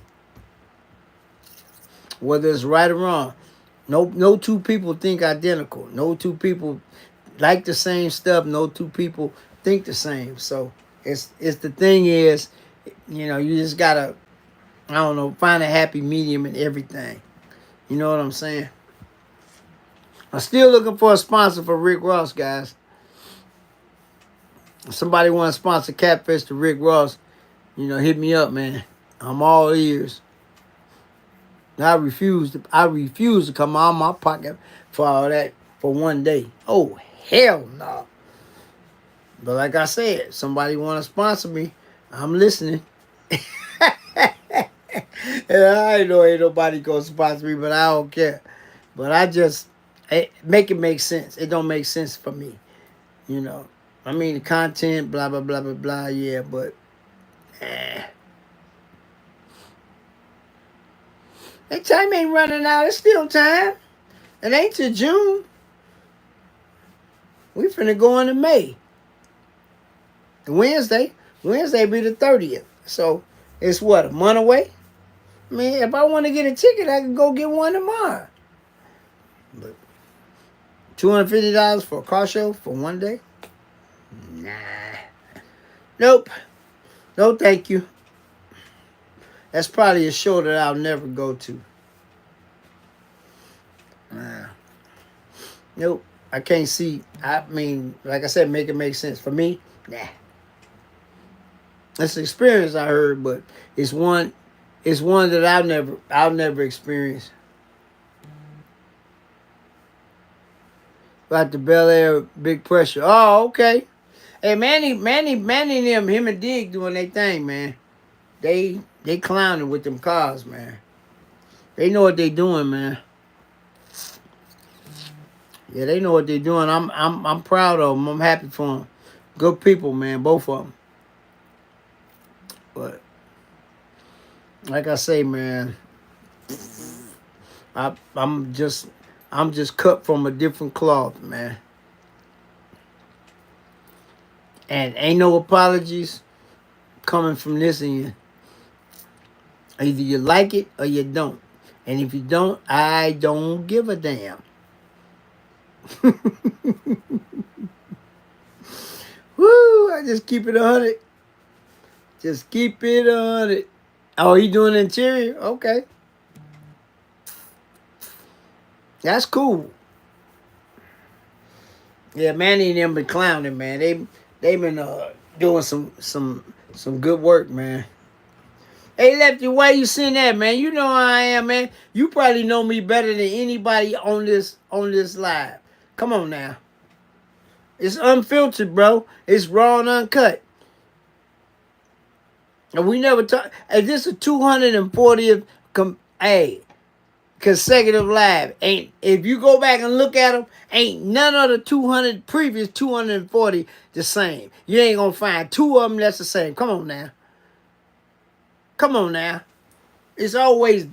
whether it's right or wrong. No two people think identical. No two people like the same stuff. No two people think the same. So it's the thing is, you just gotta, I don't know, find a happy medium in everything. You know what I'm saying? I'm still looking for a sponsor for Rick Ross, guys. If somebody want to sponsor Catfish to Rick Ross, hit me up, man. I'm all ears. I refuse to come out of my pocket for all that for one day. Oh, hell no. But like I said, somebody want to sponsor me, I'm listening. And I know ain't nobody gonna sponsor me, but I don't care. But make it make sense. It don't make sense for me. I mean, the content, blah, blah, blah, blah, blah, yeah, but that time ain't running out. It's still time. It ain't till June. We finna go into May. Wednesday be the 30th. So it's what, a month away? I mean, if I want to get a ticket, I can go get one tomorrow. But $250 for a car show for one day? Nah. Nope. No, thank you. That's probably a show that I'll never go to. Nah. Nope. I can't see. I mean, like I said, make it make sense. For me, nah. It's an experience I heard, but it's one that I'll never experience. About the Bel Air Big Pressure. Oh, okay. Hey, Manny and them, him and Dig doing their thing, man. They clowning with them cars, man. They know what they doing, man. Yeah, they know what they're doing. I'm proud of them. I'm happy for them. Good people, man, both of them. But like I say, man, I'm just cut from a different cloth, man. And ain't no apologies coming from this end. Either you like it or you don't. And if you don't, I don't give a damn. Woo! I just keep it 100. Just keep it 100. Oh, he doing interior? Okay. That's cool. Yeah, Manny and them been clowning, man. They been doing some good work, man. Hey, Lefty, why you saying that, man? You know how I am, man. You probably know me better than anybody on this live. Come on now. It's unfiltered, bro. It's raw and uncut. And we never talk. Hey, this is 240th consecutive live. If you go back and look at them, ain't none of the previous 240 the same. You ain't gonna find two of them that's the same. Come on now. Come on now. It's always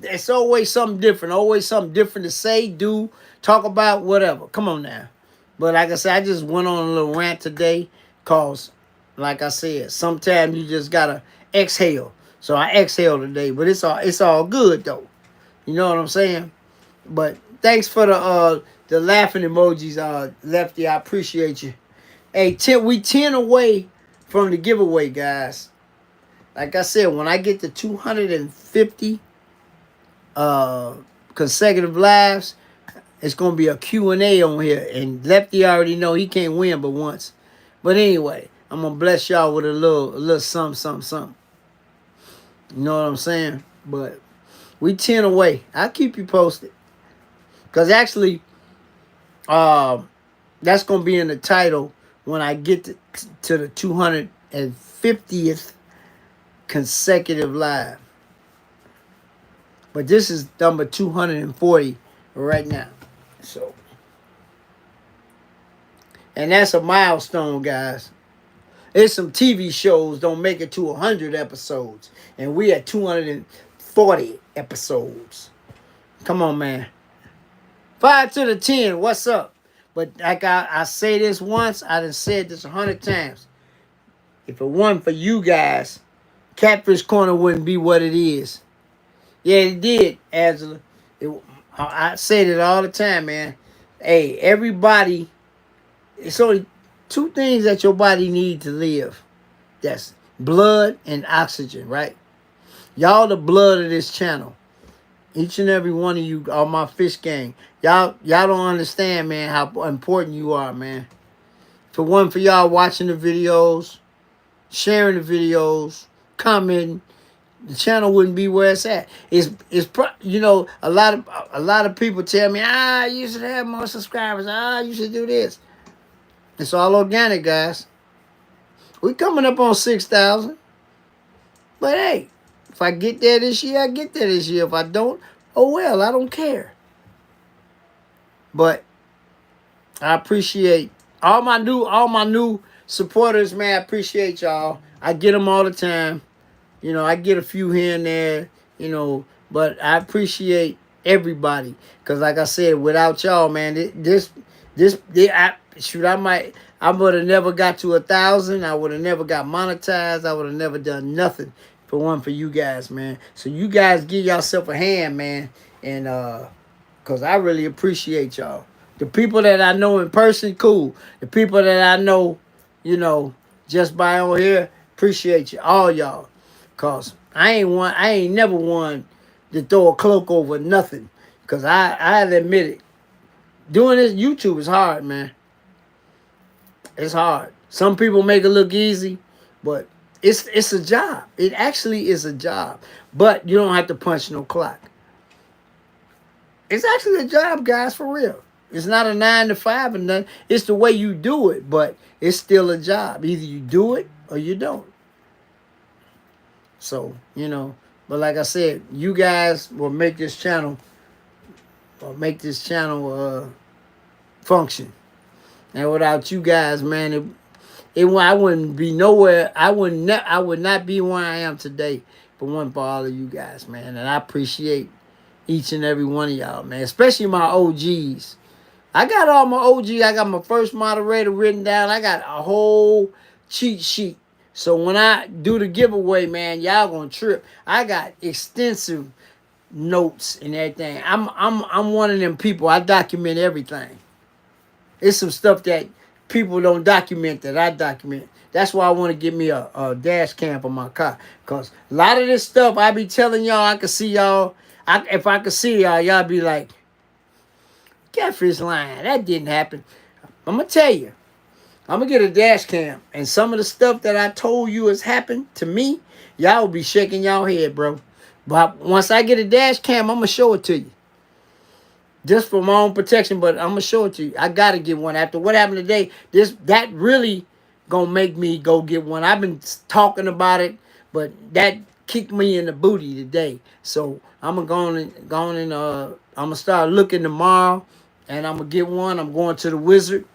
something different. Always something different to say, do, talk about, whatever. Come on now. But like I said, I just went on a little rant today because, like I said, sometimes you just gotta exhale. So I exhaled today, but it's all good though. You know what I'm saying? But thanks for the laughing emojis, Lefty. I appreciate you. Hey, we 10 away from the giveaway, guys. Like I said, when I get to 250 consecutive lives, it's going to be a Q&A on here. And Lefty already know he can't win but once. But anyway, I'm going to bless y'all with a little something. You know what I'm saying? But we 10 away. I'll keep you posted. Because actually, that's going to be in the title when I get to the 250th consecutive live. But this is number 240 right now. So, and that's a milestone, guys. There's some TV shows don't make it to 100 episodes. And we at 240 episodes. Come on, man. 5 to the 10, what's up? But like I say this once, I done said this 100 times. If it wasn't for you guys, Catfish Corner wouldn't be what it is. Yeah, it did, Angela. I say it all the time, man. Hey, everybody, it's only 2 things that your body needs to live. That's blood and oxygen, right? Y'all the blood of this channel. Each and every one of you are my fish gang. Y'all don't understand, man, how important you are, man. For one, for y'all watching the videos, sharing the videos, commenting, the channel wouldn't be where it's at. You know, a lot of people tell me, you should have more subscribers. You should do this. It's all organic, guys. We coming up on 6,000. But hey, if I get there this year, I get there this year. If I don't, oh well, I don't care. But I appreciate all my new supporters, man. I appreciate y'all. I get them all the time. You know, I get a few here and there, you know, but I appreciate everybody. Because like I said, without y'all, man, I would have never got to 1,000. I would have never got monetized. I would have never done nothing for you guys, man. So you guys give yourself a hand, man. And because I really appreciate y'all. The people that I know in person, cool. The people that I know, you know, just by on here, appreciate you, all y'all. Cause I ain't never one to throw a cloak over nothing. Cause I'll admit it. Doing this YouTube is hard, man. It's hard. Some people make it look easy, but it's a job. It actually is a job. But you don't have to punch no clock. It's actually a job, guys, for real. It's not a 9 to 5 and nothing. It's the way you do it, but it's still a job. Either you do it or you don't. So, you know, but like I said, you guys will make this channel function. And without you guys, man, I wouldn't be nowhere. I would not be where I am today for all of you guys, man. And I appreciate each and every one of y'all, man, especially my OGs. I got all my OGs. I got my first moderator written down. I got a whole cheat sheet. So when I do the giveaway, man, y'all gonna trip. I got extensive notes and everything. I'm one of them people. I document everything. It's some stuff that people don't document that I document. That's why I want to get me a dash cam for my car. Because a lot of this stuff I be telling y'all, I can see y'all. If I could see y'all, y'all be like, Catfish lying. That didn't happen. I'm going to tell you. I'm going to get a dash cam. And some of the stuff that I told you has happened to me, y'all will be shaking y'all head, bro. But once I get a dash cam, I'm going to show it to you. Just for my own protection, but I'm going to show it to you. I got to get one. After what happened today, that really going to make me go get one. I've been talking about it, but that kicked me in the booty today. So I'm going to start looking tomorrow, and I'm going to get one. I'm going to the wizard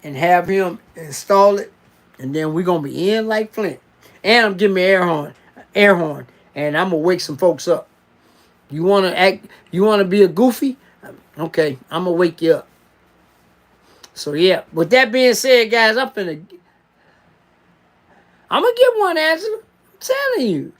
and have him install it, and then we're going to be in like Flint. And I'm giving me an air horn, and I'm going to wake some folks up. You want to be a goofy? Okay, I'm going to wake you up. So, yeah. With that being said, guys, I'm going to get one, Angela. I'm telling you.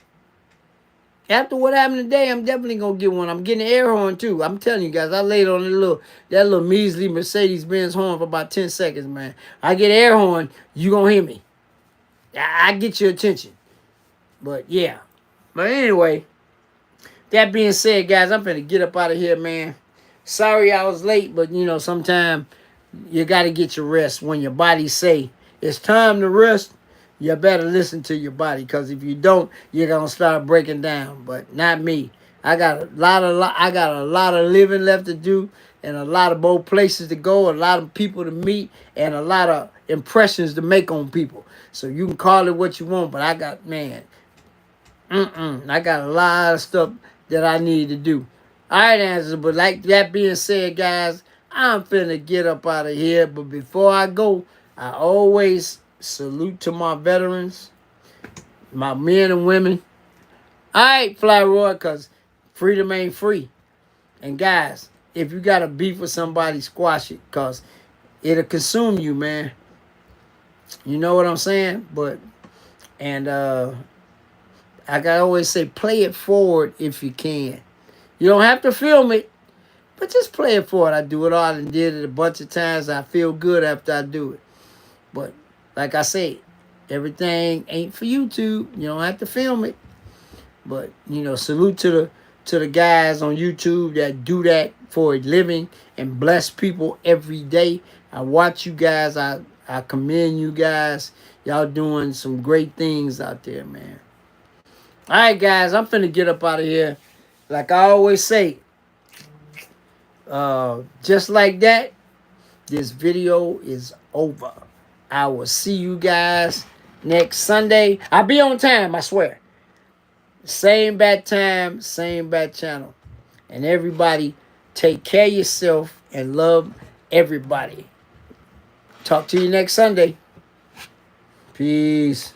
After what happened today, I'm definitely going to get one. I'm getting an air horn, too. I'm telling you guys, I laid on that little measly Mercedes-Benz horn for about 10 seconds, man. I get an air horn, you going to hear me. I get your attention. But, yeah. But anyway, that being said, guys, I'm going to get up out of here, man. Sorry I was late, but, you know, sometimes you got to get your rest. When your body say it's time to rest, you better listen to your body, because if you don't, you're going to start breaking down. But not me. I got a lot of living left to do, and a lot of more places to go, a lot of people to meet, and a lot of impressions to make on people. So you can call it what you want, but I got, man, I got a lot of stuff that I need to do. All right, Angela, but like that being said, guys, I'm finna get up out of here. But before I go, I always salute to my veterans, my men and women. All right, Fly Roy, because freedom ain't free. And guys, if you got a beef with somebody, squash it, because it'll consume you, man. You know what I'm saying? And I gotta always say, play it forward if you can. You don't have to film it, but just play it forward. I do it all and did it a bunch of times. I feel good after I do it. But like I say, everything ain't for YouTube. You don't have to film it. But salute to the guys on YouTube that do that for a living and bless people every day. I watch you guys. I commend you guys. Y'all doing some great things out there, man. All right, guys, I'm finna get up out of here. Like I always say, just like that, this video is over. I will see you guys next Sunday. I'll be on time, I swear. Same bad time, same bad channel. And everybody, take care of yourself and love everybody. Talk to you next Sunday. Peace.